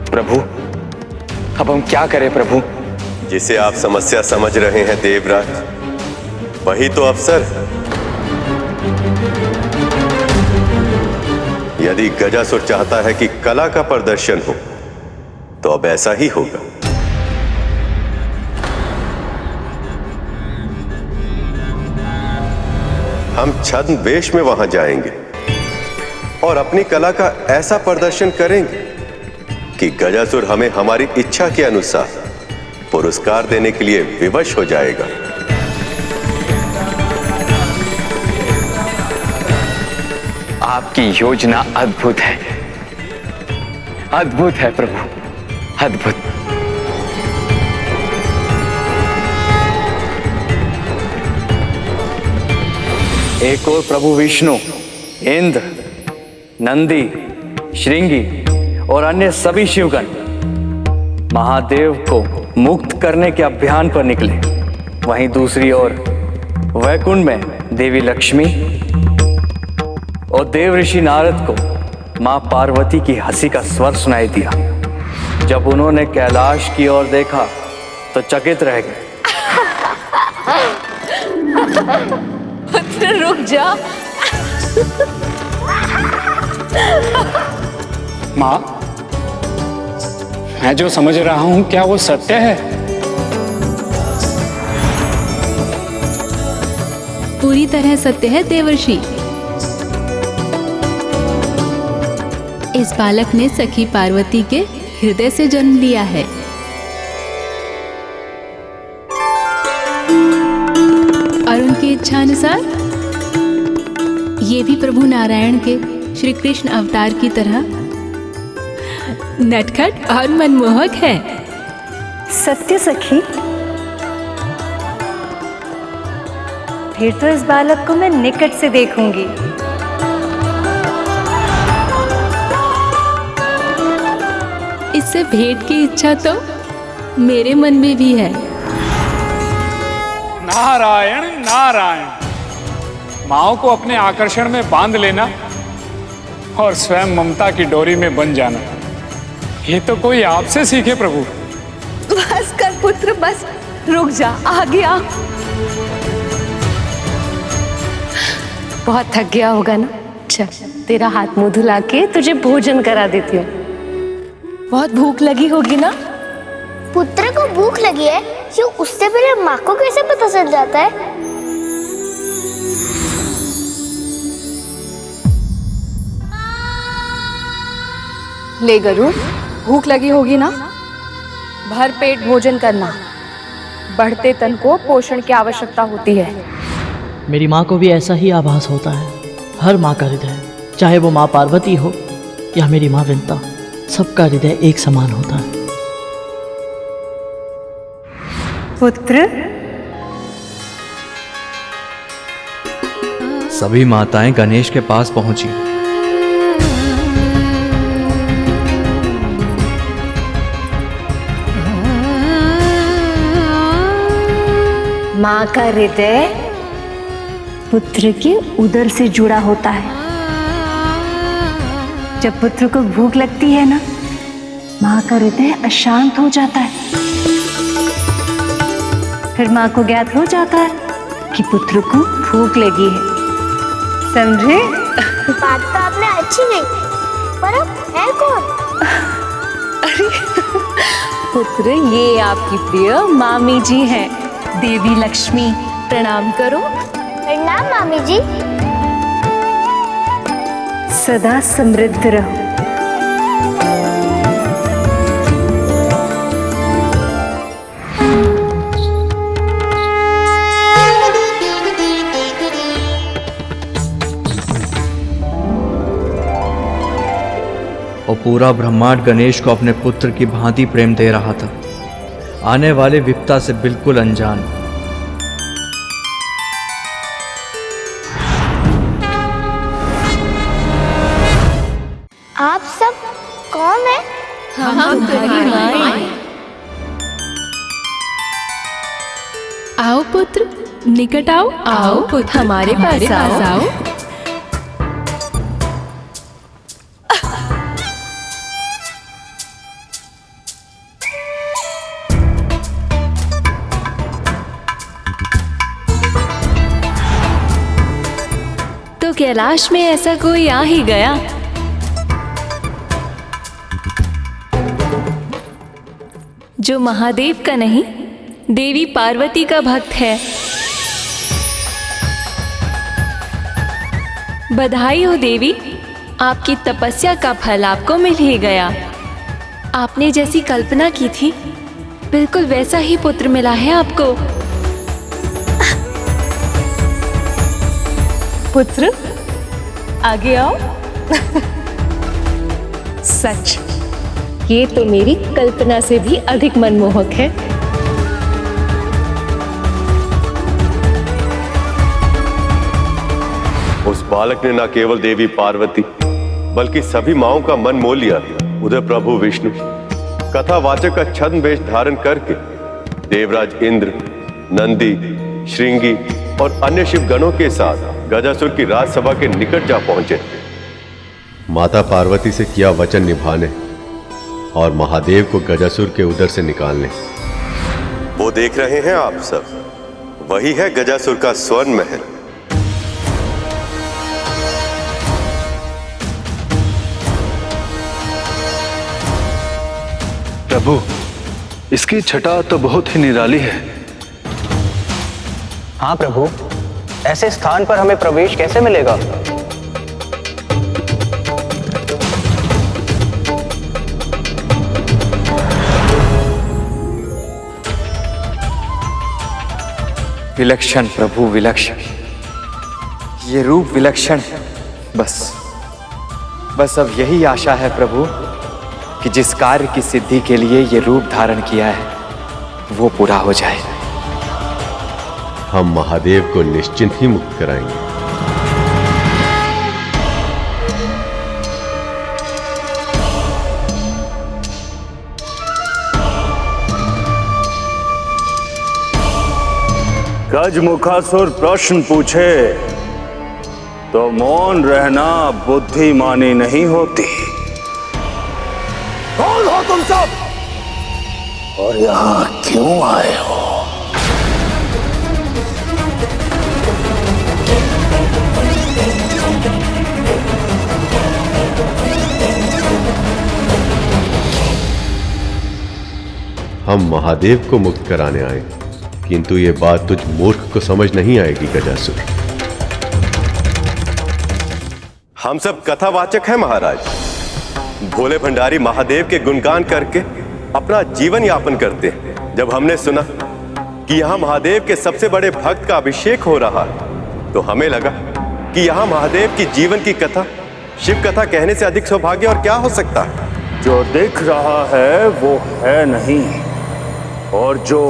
प्रभु, अब हम क्या करें प्रभु? जिसे आप समस्या समझ रहे हैं देवराज, वही तो अवसर है। यदि गजासुर चाहता है कि कला का प्रदर्शन हो तो अब ऐसा ही होगा। हम छद्म वेश में वहां जाएंगे और अपनी कला का ऐसा प्रदर्शन करेंगे कि गजासुर हमें हमारी इच्छा के अनुसार पुरस्कार देने के लिए विवश हो जाएगा। आपकी योजना अद्भुत है, अद्भुत है प्रभु, अद्भुत। एक और प्रभु विष्णु, इंद्र, नंदी, श्रृंगी और अन्य सभी शिवगण महादेव को मुक्त करने के अभियान पर निकले। वहीं दूसरी ओर वैकुंठ में देवी लक्ष्मी और देव ऋषि नारद को मां पार्वती की हंसी का स्वर सुनाई दिया। जब उन्होंने कैलाश की ओर देखा तो चकित रह गए। पुत्र रुक जा। माँ, मैं जो समझ रहा हूं क्या वो सत्य है? पूरी तरह सत्य है देवर्षि। इस बालक ने सखी पार्वती के हृदय से जन्म लिया है। और उनकी इच्छा अनुसार ये भी प्रभु नारायण के श्री कृष्ण अवतार की तरह नटखट और मनमोहक है। सत्य सखी, फिर तो इस बालक को मैं निकट से देखूंगी। इससे भेंट की इच्छा तो मेरे मन में भी है। नारायण नारायण। माओ को अपने आकर्षण में बांध लेना और स्वयं ममता की डोरी में बन जाना, ये तो कोई आपसे सीखे प्रभु। बस कर पुत्र, बस रुक जा, आगे आ। बहुत थक गया होगा ना? चल तेरा हाथ मुंह धुला के तुझे भोजन करा देती हूँ। बहुत भूख लगी होगी ना? पुत्र को भूख लगी है, क्यों उससे पहले माँ को कैसे पता चल जाता है? ले गरुड़, भूख लगी होगी ना? भर पेट भोजन करना। बढ़ते तन को पोषण की आवश्यकता होती है। मेरी माँ को भी ऐसा ही आभास होता है। हर माँ का हृदय, चाहे वो माँ पार्वती हो या मेरी माँ विंता, सबका हृदय एक समान होता है। पुत्र, सभी माताएं गणेश के पास पहुंची। माँ का हृदय पुत्र के उदर से जुड़ा होता है। जब पुत्र को भूख लगती है ना, माँ का हृदय अशांत हो जाता है। फिर माँ को ज्ञात हो जाता है कि पुत्र को भूख लगी है। समझे? बात तो आपने अच्छी नहीं, पर अब है कौन? अरे पुत्र, ये आपकी प्रिय मामी जी हैं, देवी लक्ष्मी। प्रणाम करो। प्रणाम मामी जी। सदा समृद्ध रहो। और पूरा ब्रह्मांड गणेश को अपने पुत्र की भांति प्रेम दे रहा था, आने वाले विपदा से बिल्कुल अनजान। आप सब कौन है? हम तुम्हारी माँ हैं। आओ पुत्र, निकट आओ। आओ पुत्र, हमारे पास आओ। तो कैलाश में ऐसा कोई आ ही गया। जो महादेव का नहीं, देवी पार्वती का भक्त है। बधाई हो देवी, आपकी तपस्या का फल आपको मिल ही गया। आपने जैसी कल्पना की थी, बिल्कुल वैसा ही पुत्र मिला है आपको। पुत्र, आगे आओ। सच, ये तो मेरी कल्पना से भी अधिक मनमोहक है। उस बालक ने न केवल देवी पार्वती बल्कि सभी माओं का मन मोह लिया। उधर प्रभु विष्णु कथावाचक का छद्म वेश धारण करके देवराज इंद्र, नंदी, श्रृंगी और अन्य शिवगणों के साथ गजासुर की राजसभा के निकट जा पहुंचे। माता पार्वती से किया वचन निभाने और महादेव को गजासुर के उदर से निकालने। वो देख रहे हैं आप सब, वही है गजासुर का स्वर्ण महल। प्रभु, इसकी छटा तो बहुत ही निराली है। हाँ प्रभु, ऐसे स्थान पर हमें प्रवेश कैसे मिलेगा? विलक्षण प्रभु, विलक्षण। ये रूप विलक्षण है। बस अब यही आशा है प्रभु कि जिस कार्य की सिद्धि के लिए ये रूप धारण किया है वो पूरा हो जाए। हम महादेव को निश्चिंत ही मुक्त कराएंगे। गजमुखासुर प्रश्न पूछे तो मौन रहना बुद्धिमानी नहीं होती। कौन हो तुम सब और यहाँ क्यों आए हो? हम महादेव को मुक्त कराने आए, किंतु ये बात तुझ मूर्ख को समझ नहीं आएगी गजासुर। हम सब कथावाचक हैं महाराज। भोले भंडारी महादेव के गुणगान करके अपना जीवन यापन करते हैं। जब हमने सुना कि यहाँ महादेव के सबसे बड़े भक्त का अभिषेक हो रहा है तो हमें लगा कि यहाँ महादेव की जीवन की कथा शिव कथा कहने से अधिक सौभाग्य और क्या हो सकता है। जो दिख रहा है वो है नहीं, और जो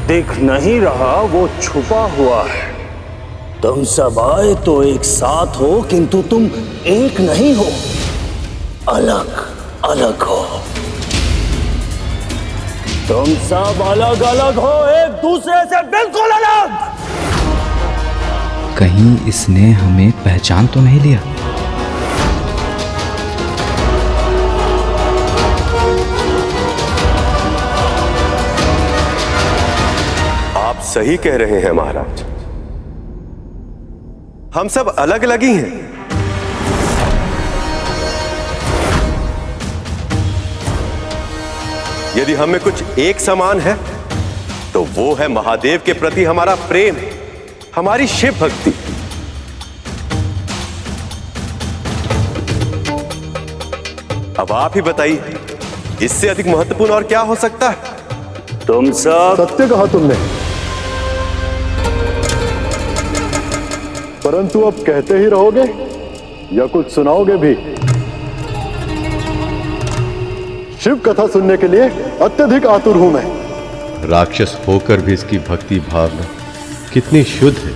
दिख नहीं रहा वो छुपा हुआ है। तुम सब आए तो एक साथ हो, किंतु तुम एक नहीं हो, अलग अलग हो। तुम सब अलग अलग हो, एक दूसरे से बिल्कुल अलग। कहीं इसने हमें पहचान तो नहीं लिया? आप सही कह रहे हैं महाराज, हम सब अलग अलग ही हैं। यदि हमें कुछ एक समान है तो वो है महादेव के प्रति हमारा प्रेम, हमारी शिव भक्ति। अब आप ही बताइए, इससे अधिक महत्वपूर्ण और क्या हो सकता है? तुम सब सत्य कहा तुमने, परंतु अब कहते ही रहोगे या कुछ सुनाओगे भी? शिव कथा सुनने के लिए अत्यधिक आतुर हूं मैं। राक्षस होकर भी इसकी भक्ति भावना कितनी शुद्ध है।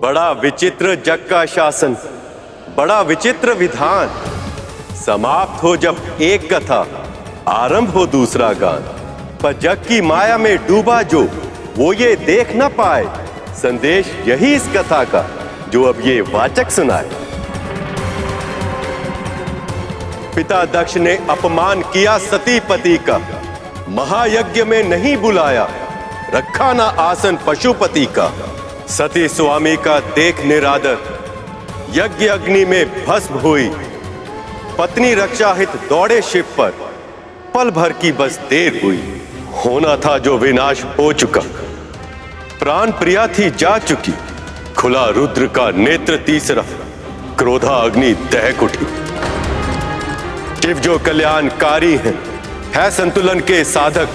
बड़ा विचित्र जग का शासन, बड़ा विचित्र विधान। समाप्त हो जब एक कथा, आरंभ हो दूसरा गान। पर जग की माया में डूबा जो, वो ये देख न पाए। संदेश यही इस कथा का, जो अब ये वाचक सुनाए। पिता दक्ष ने अपमान किया सती पति का, महायज्ञ में नहीं बुलाया, रखा ना आसन पशुपति का। सती स्वामी का देख निरादर, यज्ञ अग्नि में भस्म हुई। पत्नी रक्षा हित दौड़े शिव पर, पल भर की बस देर हुई। होना था जो विनाश हो चुका, प्राण प्रिया थी जा चुकी। खुला रुद्र का नेत्र तीसरा, क्रोधा अग्नि दहक उठी। शिव जो कल्याणकारी है संतुलन के साधक।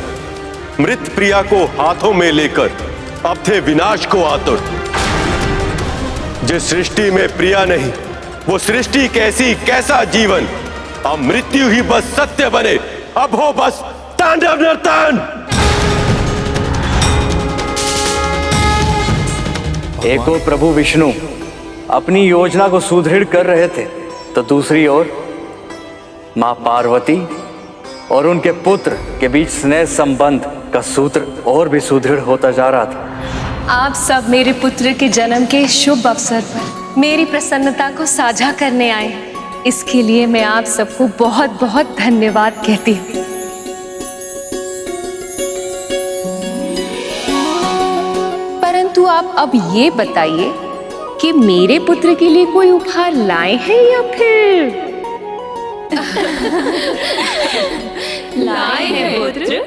मृत प्रिया को हाथों में लेकर अब थे विनाश को आतुर। जिस सृष्टि में प्रिया नहीं, वो सृष्टि कैसी कैसा जीवन। अब मृत्यु ही बस सत्य बने, अब हो बस तांडव नर्तन। एको प्रभु विष्णु अपनी योजना को सुदृढ़ कर रहे थे, तो दूसरी ओर मां पार्वती और उनके पुत्र के बीच स्नेह संबंध का सूत्र और भी सुदृढ़ होता जा रहा था। आप सब मेरे पुत्र के जन्म के शुभ अवसर पर मेरी प्रसन्नता को साझा करने आए। इसके लिए मैं आप सबको बहुत बहुत धन्यवाद कहती हूँ। परंतु आप अब ये बताइए कि मेरे पुत्र के लिए कोई उपहार लाए हैं या फिर लाए हैं पुत्र।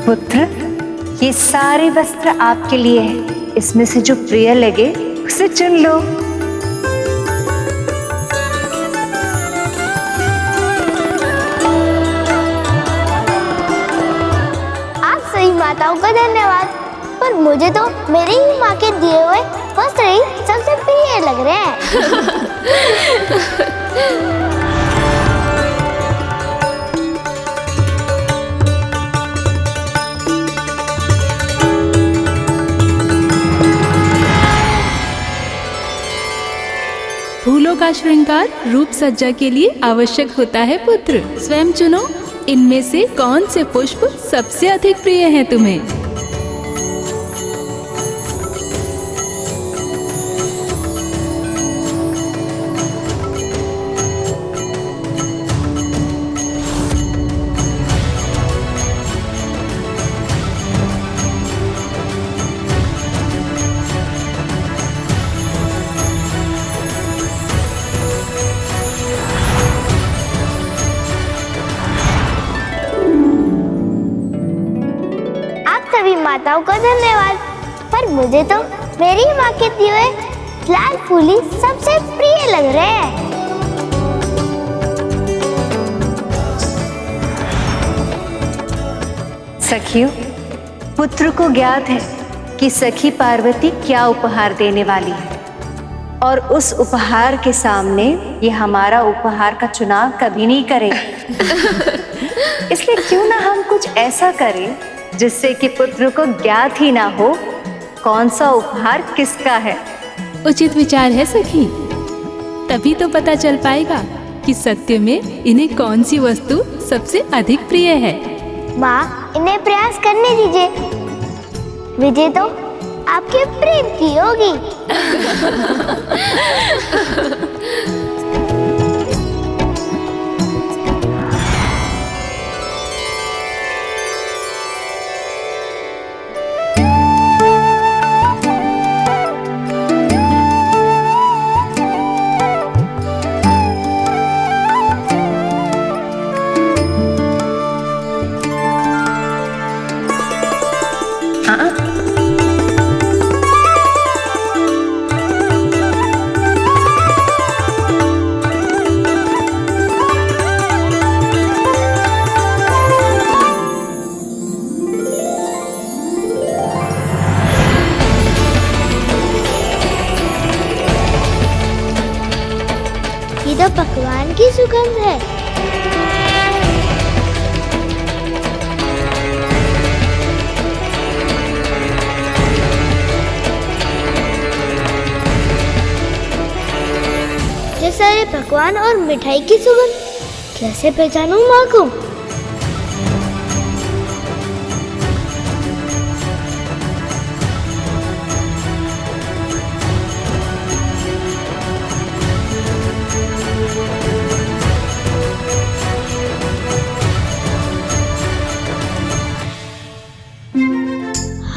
पुत्र, ये सारे वस्त्र आपके लिए हैं। इसमें से जो प्रिय लगे उसे चुन लो। आप सही माताओं का धन्यवाद, पर मुझे तो मेरी ही माँ के दिए हुए वस्त्र ही सबसे प्रिय लग रहे हैं। फूलों का श्रृंगार रूप सज्जा के लिए आवश्यक होता है पुत्र। स्वयं चुनो, इनमें से कौन से पुष्प सबसे अधिक प्रिय हैं तुम्हें। माताओं का धन्यवाद, पर मुझे तो मेरी माँ के दिए हुए लाल फूल ही सबसे प्रिय लग रहे हैं। सखियों, पुत्र को ज्ञात है कि सखी पार्वती क्या उपहार देने वाली है, और उस उपहार के सामने ये हमारा उपहार का चुनाव कभी नहीं करेगा। इसलिए क्यों ना हम कुछ ऐसा करें जिससे कि पुत्र को ज्ञात ही ना हो कौन सा उपहार किसका है। उचित विचार है सखी, तभी तो पता चल पाएगा कि सत्य में इन्हें कौन सी वस्तु सबसे अधिक प्रिय है। माँ, इन्हें प्रयास करने दीजिए, विजय तो आपके प्रेम की होगी। ये तो पकवान की सुगंध है। ये सारे पकवान और मिठाई की सुगंध कैसे पहचानूं माँ को?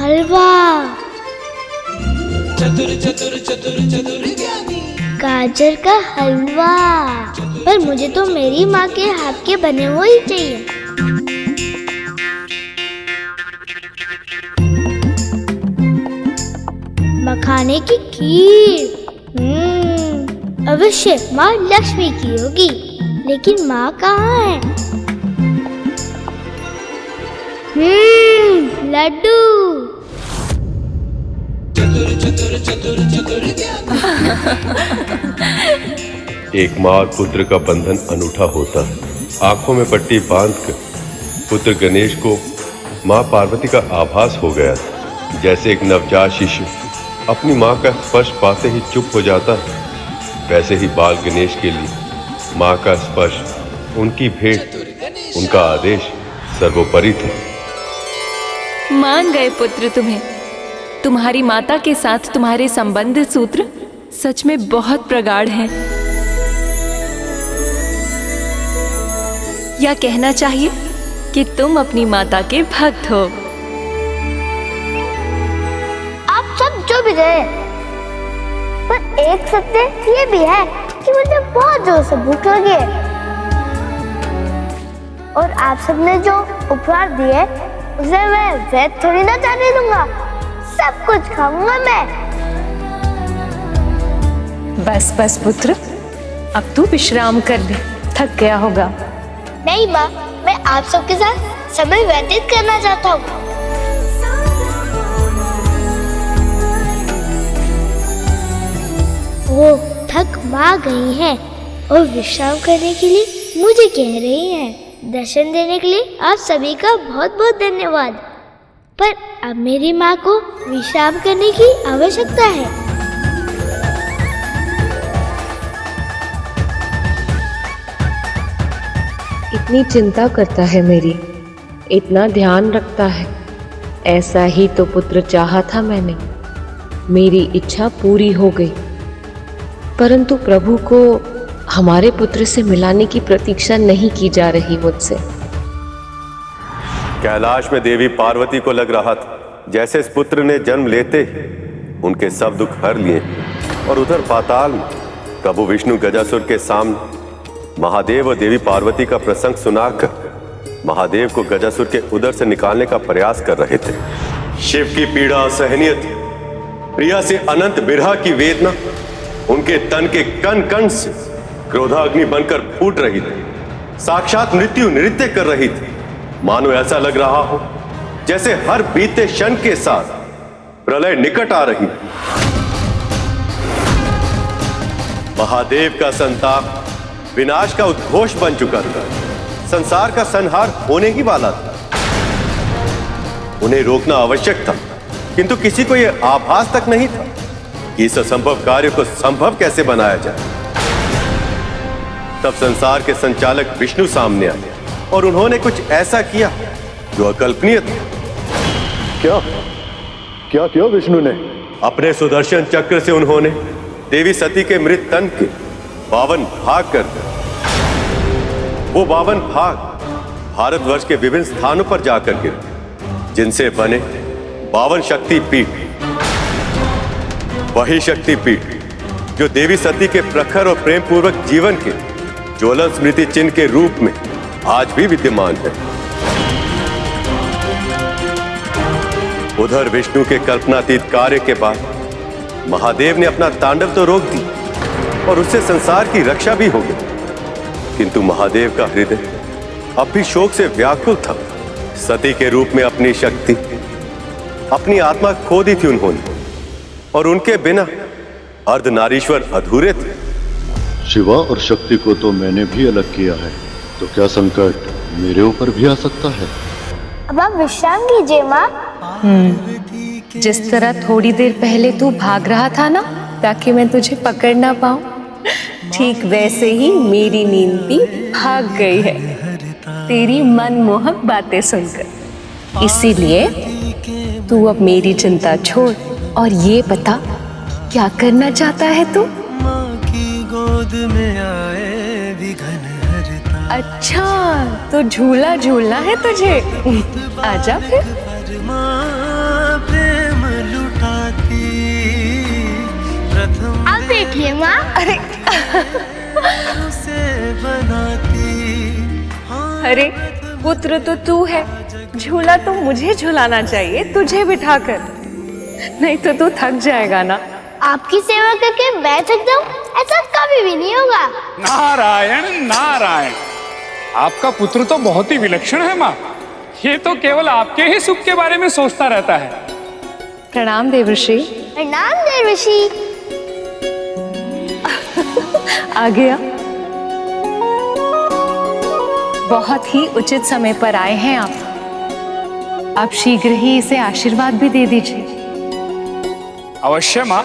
हलवा, गाजर का हलवा, पर मुझे तो मेरी माँ के हाथ के बने हुए ही चाहिए। मखाने की खीर, अवश्य माँ लक्ष्मी की होगी, लेकिन माँ कहाँ है? लड्डू। एक माँ और पुत्र का बंधन अनूठा होता है। आंखों में पट्टी बांधकर पुत्र गणेश को माँ पार्वती का आभास हो गया था। जैसे एक नवजात शिशु अपनी माँ का स्पर्श पाते ही चुप हो जाता है, वैसे ही बाल गणेश के लिए माँ का स्पर्श, उनकी भेंट, उनका आदेश सर्वोपरि थे। मान गए पुत्र तुम्हें। तुम्हारी माता के साथ तुम्हारे संबंध सूत्र सच में बहुत प्रगाढ़ हैं। या कहना चाहिए कि तुम अपनी माता के भक्त हो। आप सब जो भी गए, पर एक सत्य ये भी है कि मुझे बहुत जोर से भूख लगी है, और आप सबने जो उपहार दिए उसे मैं वैध थोड़ी ना जाने दूंगा। सब कुछ खाऊंगा मैं। बस बस पुत्र, अब तू विश्राम कर ले, थक गया होगा। नहीं माँ, मैं आप सबके साथ समय व्यतीत करना चाहता हूँ। वो थक माँ गई हैं और विश्राम करने के लिए मुझे कह रही हैं। दर्शन देने के लिए आप सभी का बहुत बहुत धन्यवाद, पर अब मेरी माँ को विश्राम करने की आवश्यकता है। इतनी चिंता करता है मेरी, इतना ध्यान रखता है। ऐसा ही तो पुत्र चाहा था मैंने। मेरी इच्छा पूरी हो गई, परंतु प्रभु को हमारे पुत्र से मिलाने की प्रतीक्षा नहीं की जा रही मुझसे। कैलाश में देवी पार्वती को लग रहा था जैसे इस पुत्र ने जन्म लेते ही उनके सब दुख हर लिए, और उधर पाताल में प्रभु विष्णु गजासुर के सामने महादेव और देवी पार्वती का प्रसंग सुनाकर महादेव को गजासुर के उदर से निकालने का प्रयास कर रहे थे। शिव की पीड़ा असहनीय थी। प्रिया से अनंत विरह की वेदना उनके तन के कण कण से क्रोधाग्नि बनकर फूट रही थी। साक्षात मृत्यु नृत्य कर रही थी। मानो ऐसा लग रहा हो जैसे हर बीते क्षण के साथ प्रलय निकट आ रही। महादेव का संताप विनाश का उद्घोष बन चुका था। संसार का संहार होने ही वाला था। उन्हें रोकना आवश्यक था, किंतु किसी को यह आभास तक नहीं था कि इस असंभव कार्य को संभव कैसे बनाया जाए। तब संसार के संचालक विष्णु सामने आए और उन्होंने कुछ ऐसा किया जो अकल्पनीय था। क्या किया विष्णु ने? अपने सुदर्शन चक्र से उन्होंने देवी सती के मृत तन के 52 भाग कर दिए। वो 52 भाग भारतवर्ष के विभिन्न स्थानों पर जाकर गिरे, जिनसे बने 52 शक्ति पीठ। वही शक्ति पीठ जो देवी सती के प्रखर और प्रेम पूर्वक जीवन के ज्वलन स्मृति चिन्ह के रूप में आज भी विद्यमान है। उधर विष्णु के कल्पनातीत कार्य के बाद महादेव ने अपना तांडव तो रोक दी और उससे संसार की रक्षा भी हो गई, किंतु महादेव का हृदय अब भी शोक से व्याकुल था। सती के रूप में अपनी शक्ति, अपनी आत्मा खो दी थी उन्होंने, और उनके बिना अर्धनारीश्वर अधूरे थे। शिवा और शक्ति को तो मैंने भी अलग किया है, तो क्या संकट मेरे ऊपर भी आ सकता है? अब आप विश्राम कीजिए माँ। जिस तरह थोड़ी देर पहले तू भाग रहा था ना ताकि मैं तुझे पकड़ ना पाऊं, ठीक वैसे ही मेरी नींद भी भाग गई है तेरी मनमोहक बातें सुनकर। इसीलिए तू अब मेरी चिंता छोड़ और ये बता क्या करना चाहता है तू? गोद में आए विघन हरता। अच्छा, तो झूला झूलना है तुझे? आजा फिर। प्रेम लुटाती प्रथम। आप बैठिए माँ। अरे अरे पुत्र तो तू है, झूला तो मुझे झूलाना चाहिए, तुझे बिठाकर, नहीं तो तू थक जाएगा ना। आपकी सेवा करके मैं थक जाऊं, ऐसा कभी भी नहीं होगा। नारायण नारायण, आपका पुत्र तो बहुत ही विलक्षण है माँ। ये तो केवल आपके ही सुख के बारे में सोचता रहता है। प्रणाम देवर्षि। प्रणाम देवर्षि। आ गया। बहुत ही उचित समय पर आए हैं आप। आप शीघ्र ही इसे आशीर्वाद भी दे दीजिए। अवश्य माँ।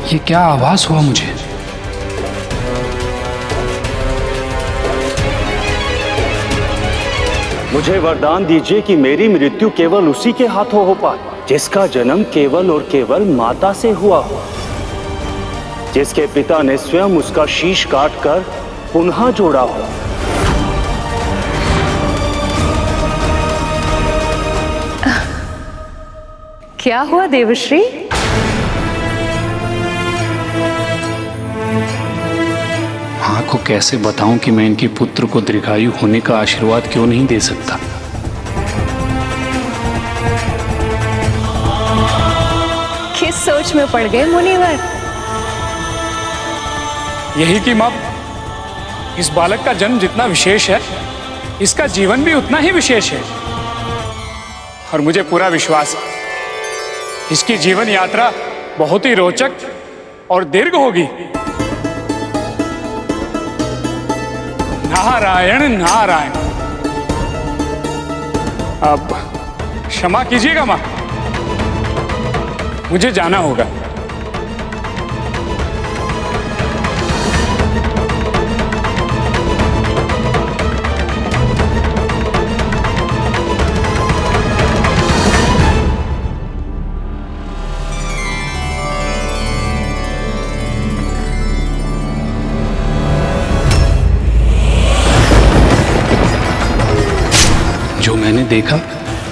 ये क्या आभास हुआ मुझे? मुझे वरदान दीजिए कि मेरी मृत्यु केवल उसी के हाथों हो पाए जिसका जन्म केवल और केवल माता से हुआ हो, जिसके पिता ने स्वयं उसका शीश काटकर पुनः जोड़ा हो। क्या हुआ देवश्री? माँ को कैसे बताऊं कि मैं इनके पुत्र को दीर्घायु होने का आशीर्वाद क्यों नहीं दे सकता? किस सोच में पड़ गए मुनिवर? यही कि माँ, इस बालक का जन्म जितना विशेष है, इसका जीवन भी उतना ही विशेष है। और मुझे पूरा विश्वास है इसकी जीवन यात्रा बहुत ही रोचक और दीर्घ होगी। नारायण नारायण। अब क्षमा कीजिएगा मां, मुझे जाना होगा। जो मैंने देखा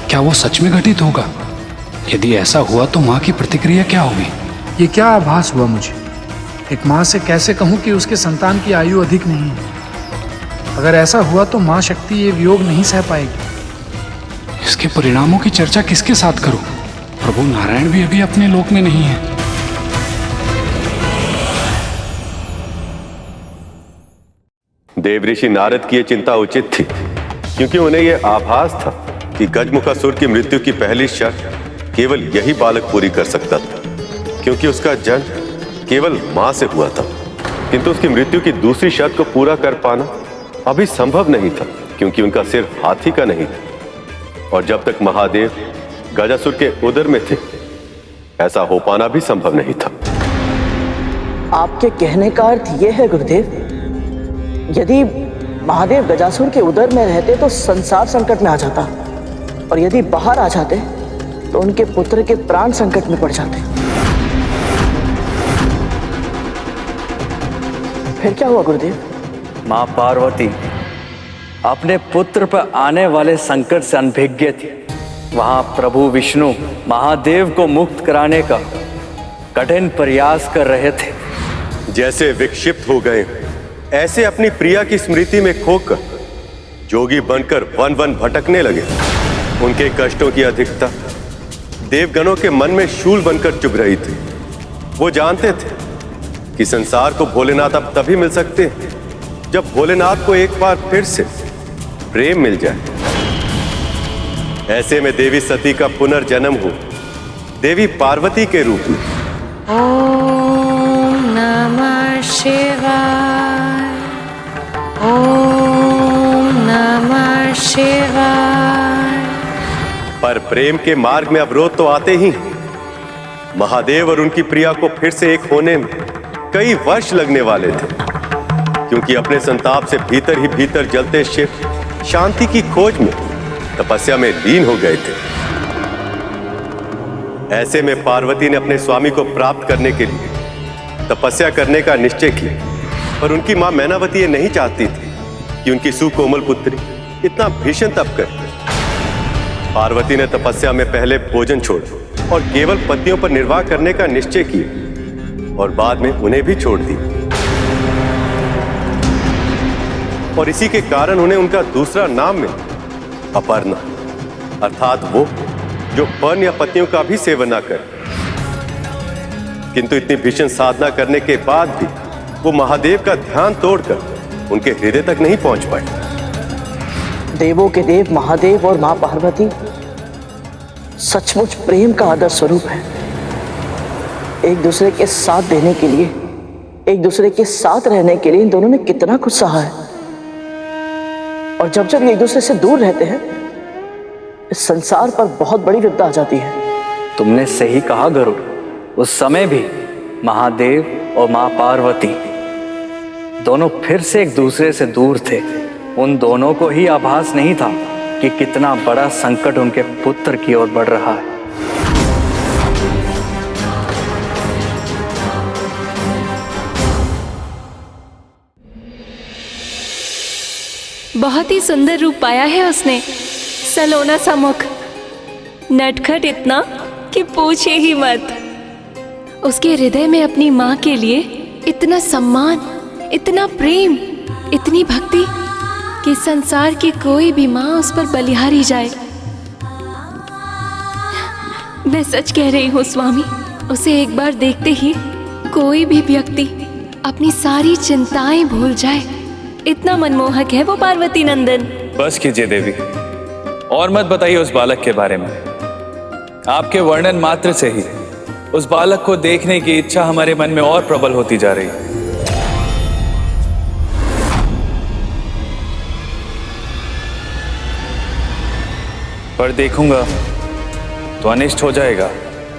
क्या वो सच में घटित होगा? यदि ऐसा हुआ तो माँ की प्रतिक्रिया क्या होगी? ये क्या आभास हुआ मुझे? एक माँ से कैसे कहूँ कि उसके संतान की आयु अधिक नहीं है? अगर ऐसा हुआ तो माँ शक्ति ये वियोग नहीं सह पाएगी। इसके परिणामों की चर्चा किसके साथ करूं? प्रभु नारायण भी अभी अपने लोक में नहीं है। देव ऋषि नारद की यह चिंता उचित थी, क्योंकि उन्हें यह आभास था कि गजमुखासुर की मृत्यु की पहली शर्त केवल यही बालक पूरी कर सकता था, क्योंकि उसका जन्म केवल मां से हुआ था। किंतु उसकी मृत्यु की दूसरी शर्त को पूरा कर पाना अभी संभव नहीं था, क्योंकि उनका सिर हाथी का नहीं था, और जब तक महादेव गजासुर के उदर में थे ऐसा हो पाना भी संभव नहीं था। आपके कहने का अर्थ यह है गुरुदेव, यदि महादेव गजासुर के उदर में रहते तो संसार संकट में आ जाता, और यदि बाहर आ जाते तो उनके पुत्र के प्राण संकट में पड़ जाते। फिर क्या हुआ गुरुदेव? मां पार्वती अपने पुत्र पर आने वाले संकट से अनभिज्ञ थी। वहां प्रभु विष्णु महादेव को मुक्त कराने का कठिन प्रयास कर रहे थे। जैसे विक्षिप्त हो गए ऐसे अपनी प्रिया की स्मृति में खोकर जोगी बनकर वन वन भटकने लगे। उनके कष्टों की अधिकता देवगणों के मन में शूल बनकर चुभ रही थी। वो जानते थे कि संसार को भोलेनाथ अब तभी मिल सकते हैं जब भोलेनाथ को एक बार फिर से प्रेम मिल जाए। ऐसे में देवी सती का पुनर्जन्म हो देवी पार्वती के रूप में। ओम नमः शिवाय, ओम नमः शिवाय। पर प्रेम के मार्ग में अवरोध तो आते ही। महादेव और उनकी प्रिया को फिर से एक होने में कई वर्ष लगने वाले थे, क्योंकि अपने संताप से भीतर ही भीतर जलते शिव शांति की खोज में तपस्या में लीन हो गए थे। ऐसे में पार्वती ने अपने स्वामी को प्राप्त करने के लिए तपस्या करने का निश्चय किया, पर उनकी मां मैनावती ये नहीं चाहती थी कि उनकी सुकोमल पुत्री इतना भीषण तप करे। पार्वती ने तपस्या में पहले भोजन छोड़ा और केवल पतियों पर निर्वाह करने का निश्चय किया, और बाद में उन्हें भी छोड़ दी। और इसी के कारण उन्हें उनका दूसरा नाम मिला, अपर्णा, अर्थात वो जो पर्ण या पतियों का भी सेवन ना करे। किंतु इतनी भीषण साधना करने के बाद भी वो महादेव का ध्यान तोड़कर उनके हृदय तक नहीं पहुंच पाए। देवों के देव महादेव और मां पार्वती सचमुच प्रेम का आदर्श स्वरूप है। एक दूसरे के साथ देने के लिए, एक दूसरे के साथ रहने के लिए इन दोनों ने कितना कुछ सहा है, और जब जब एक दूसरे से दूर रहते हैं इस संसार पर बहुत बड़ी विपदा आ जाती है। तुमने सही कहा गरुड़, उस समय भी महादेव और मां पार्वती दोनों फिर से एक दूसरे से दूर थे। उन दोनों को ही आभास नहीं था कि कितना बड़ा संकट उनके पुत्र की ओर बढ़ रहा है। बहुत ही सुंदर रूप पाया है उसने, सलोना सा मुख, नटखट इतना कि पूछे ही मत। उसके हृदय में अपनी माँ के लिए इतना सम्मान, इतना प्रेम, इतनी भक्ति कि संसार की कोई भी माँ उस पर बलिहारी जाए। मैं सच कह रही हूँ स्वामी, उसे एक बार देखते ही कोई भी व्यक्ति अपनी सारी चिंताएं भूल जाए। इतना मनमोहक है वो पार्वती नंदन। बस कीजिए देवी, और मत बताइए उस बालक के बारे में। आपके वर्णन मात्र से ही उस बालक को देखने की इच्छा हमारे मन में और प्रबल होती जा रही है। पर देखूंगा तो अनिष्ट हो जाएगा।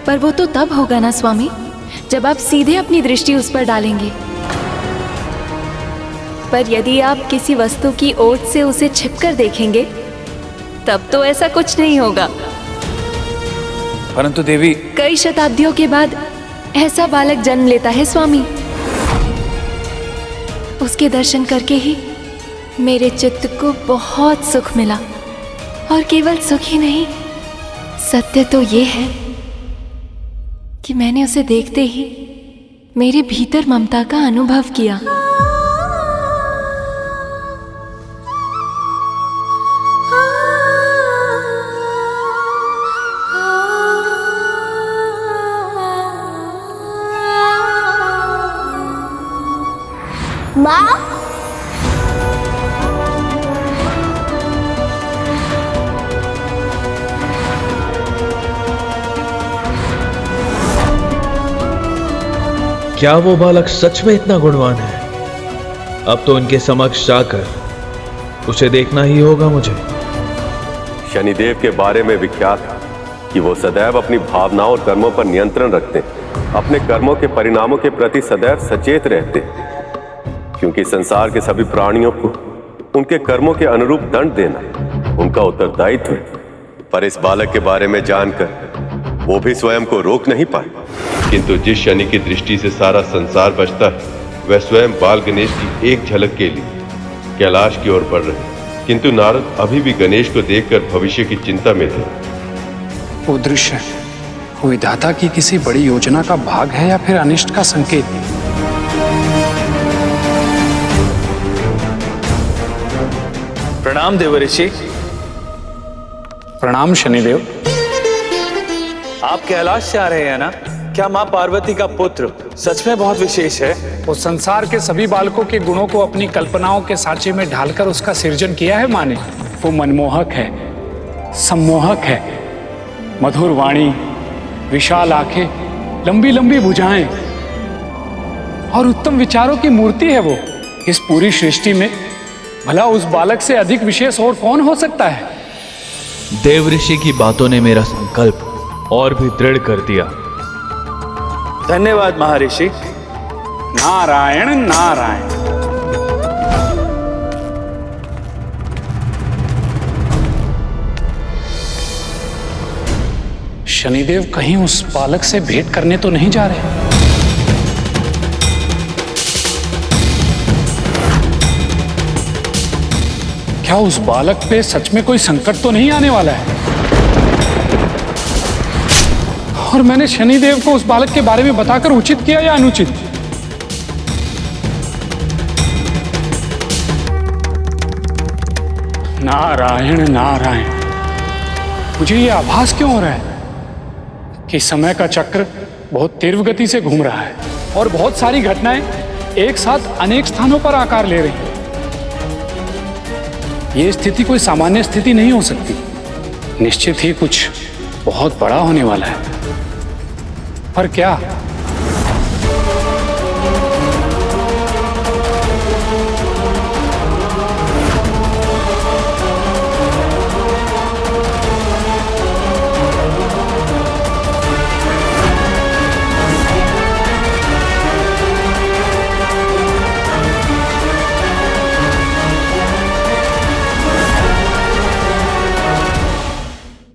पर वो तो तब होगा ना स्वामी, जब आप सीधे अपनी दृष्टि उस पर डालेंगे। पर यदि आप किसी वस्तु की ओट से उसे छिपकर देखेंगे तब तो ऐसा कुछ नहीं होगा। परंतु देवी, कई शताब्दियों के बाद ऐसा बालक जन्म लेता है स्वामी। उसके दर्शन करके ही मेरे चित्त को बहुत सुख मिला, और केवल सुख ही नहीं, सत्य तो ये है कि मैंने उसे देखते ही मेरे भीतर ममता का अनुभव किया। माँ, क्या वो बालक सच में इतना गुणवान है? अब तो उनके समक्ष जाकर उसे देखना ही होगा मुझे। शनिदेव के बारे में विख्यात है कि वो सदैव अपनी भावनाओं और कर्मों पर नियंत्रण रखते हैं, अपने कर्मों के परिणामों के प्रति सदैव सचेत रहते हैं, क्योंकि संसार के सभी प्राणियों को उनके कर्मों के अनुरूप दंड देना उनका उत्तरदायित्व है। पर इस बालक के बारे में जानकर वो भी स्वयं को रोक नहीं पाए। किंतु जिस शनि की दृष्टि से सारा संसार बचता है, वह स्वयं बाल गणेश की एक झलक के लिए कैलाश की ओर बढ़ रहे। किंतु नारद अभी भी गणेश को देखकर भविष्य की चिंता में थे। वो दृश्य विधाता की किसी बड़ी योजना का भाग है या फिर अनिष्ट का संकेत? प्रणाम देवऋषि। प्रणाम शनिदेव। आप कैलाश से आ रहे हैं ना? क्या माँ पार्वती का पुत्र सच में बहुत विशेष है? वो संसार के सभी बालकों के गुणों को अपनी कल्पनाओं के सांचे में ढालकर उसका सृजन किया है माँ ने। वो मनमोहक है, सम्मोहक है, मधुर वाणी, विशाल आंखें, लंबी लंबी भुजाएं और उत्तम विचारों की मूर्ति है वो। इस पूरी सृष्टि में भला उस बालक से अधिक विशेष और कौन हो सकता है? देवऋषि की बातों ने मेरा संकल्प और भी दृढ़ कर दिया। धन्यवाद महर्षि। नारायण नारायण। शनिदेव कहीं उस बालक से भेंट करने तो नहीं जा रहे? क्या उस बालक पे सच में कोई संकट तो नहीं आने वाला है? और मैंने शनिदेव को उस बालक के बारे में बताकर उचित किया या अनुचित? नारायण नारायण। मुझे ये आभास क्यों हो रहा है कि समय का चक्र बहुत तीव्र गति से घूम रहा है और बहुत सारी घटनाएं एक साथ अनेक स्थानों पर आकार ले रही हैं। ये स्थिति कोई सामान्य स्थिति नहीं हो सकती। निश्चित ही कुछ बहुत बड़ा होने वाला है। पर क्या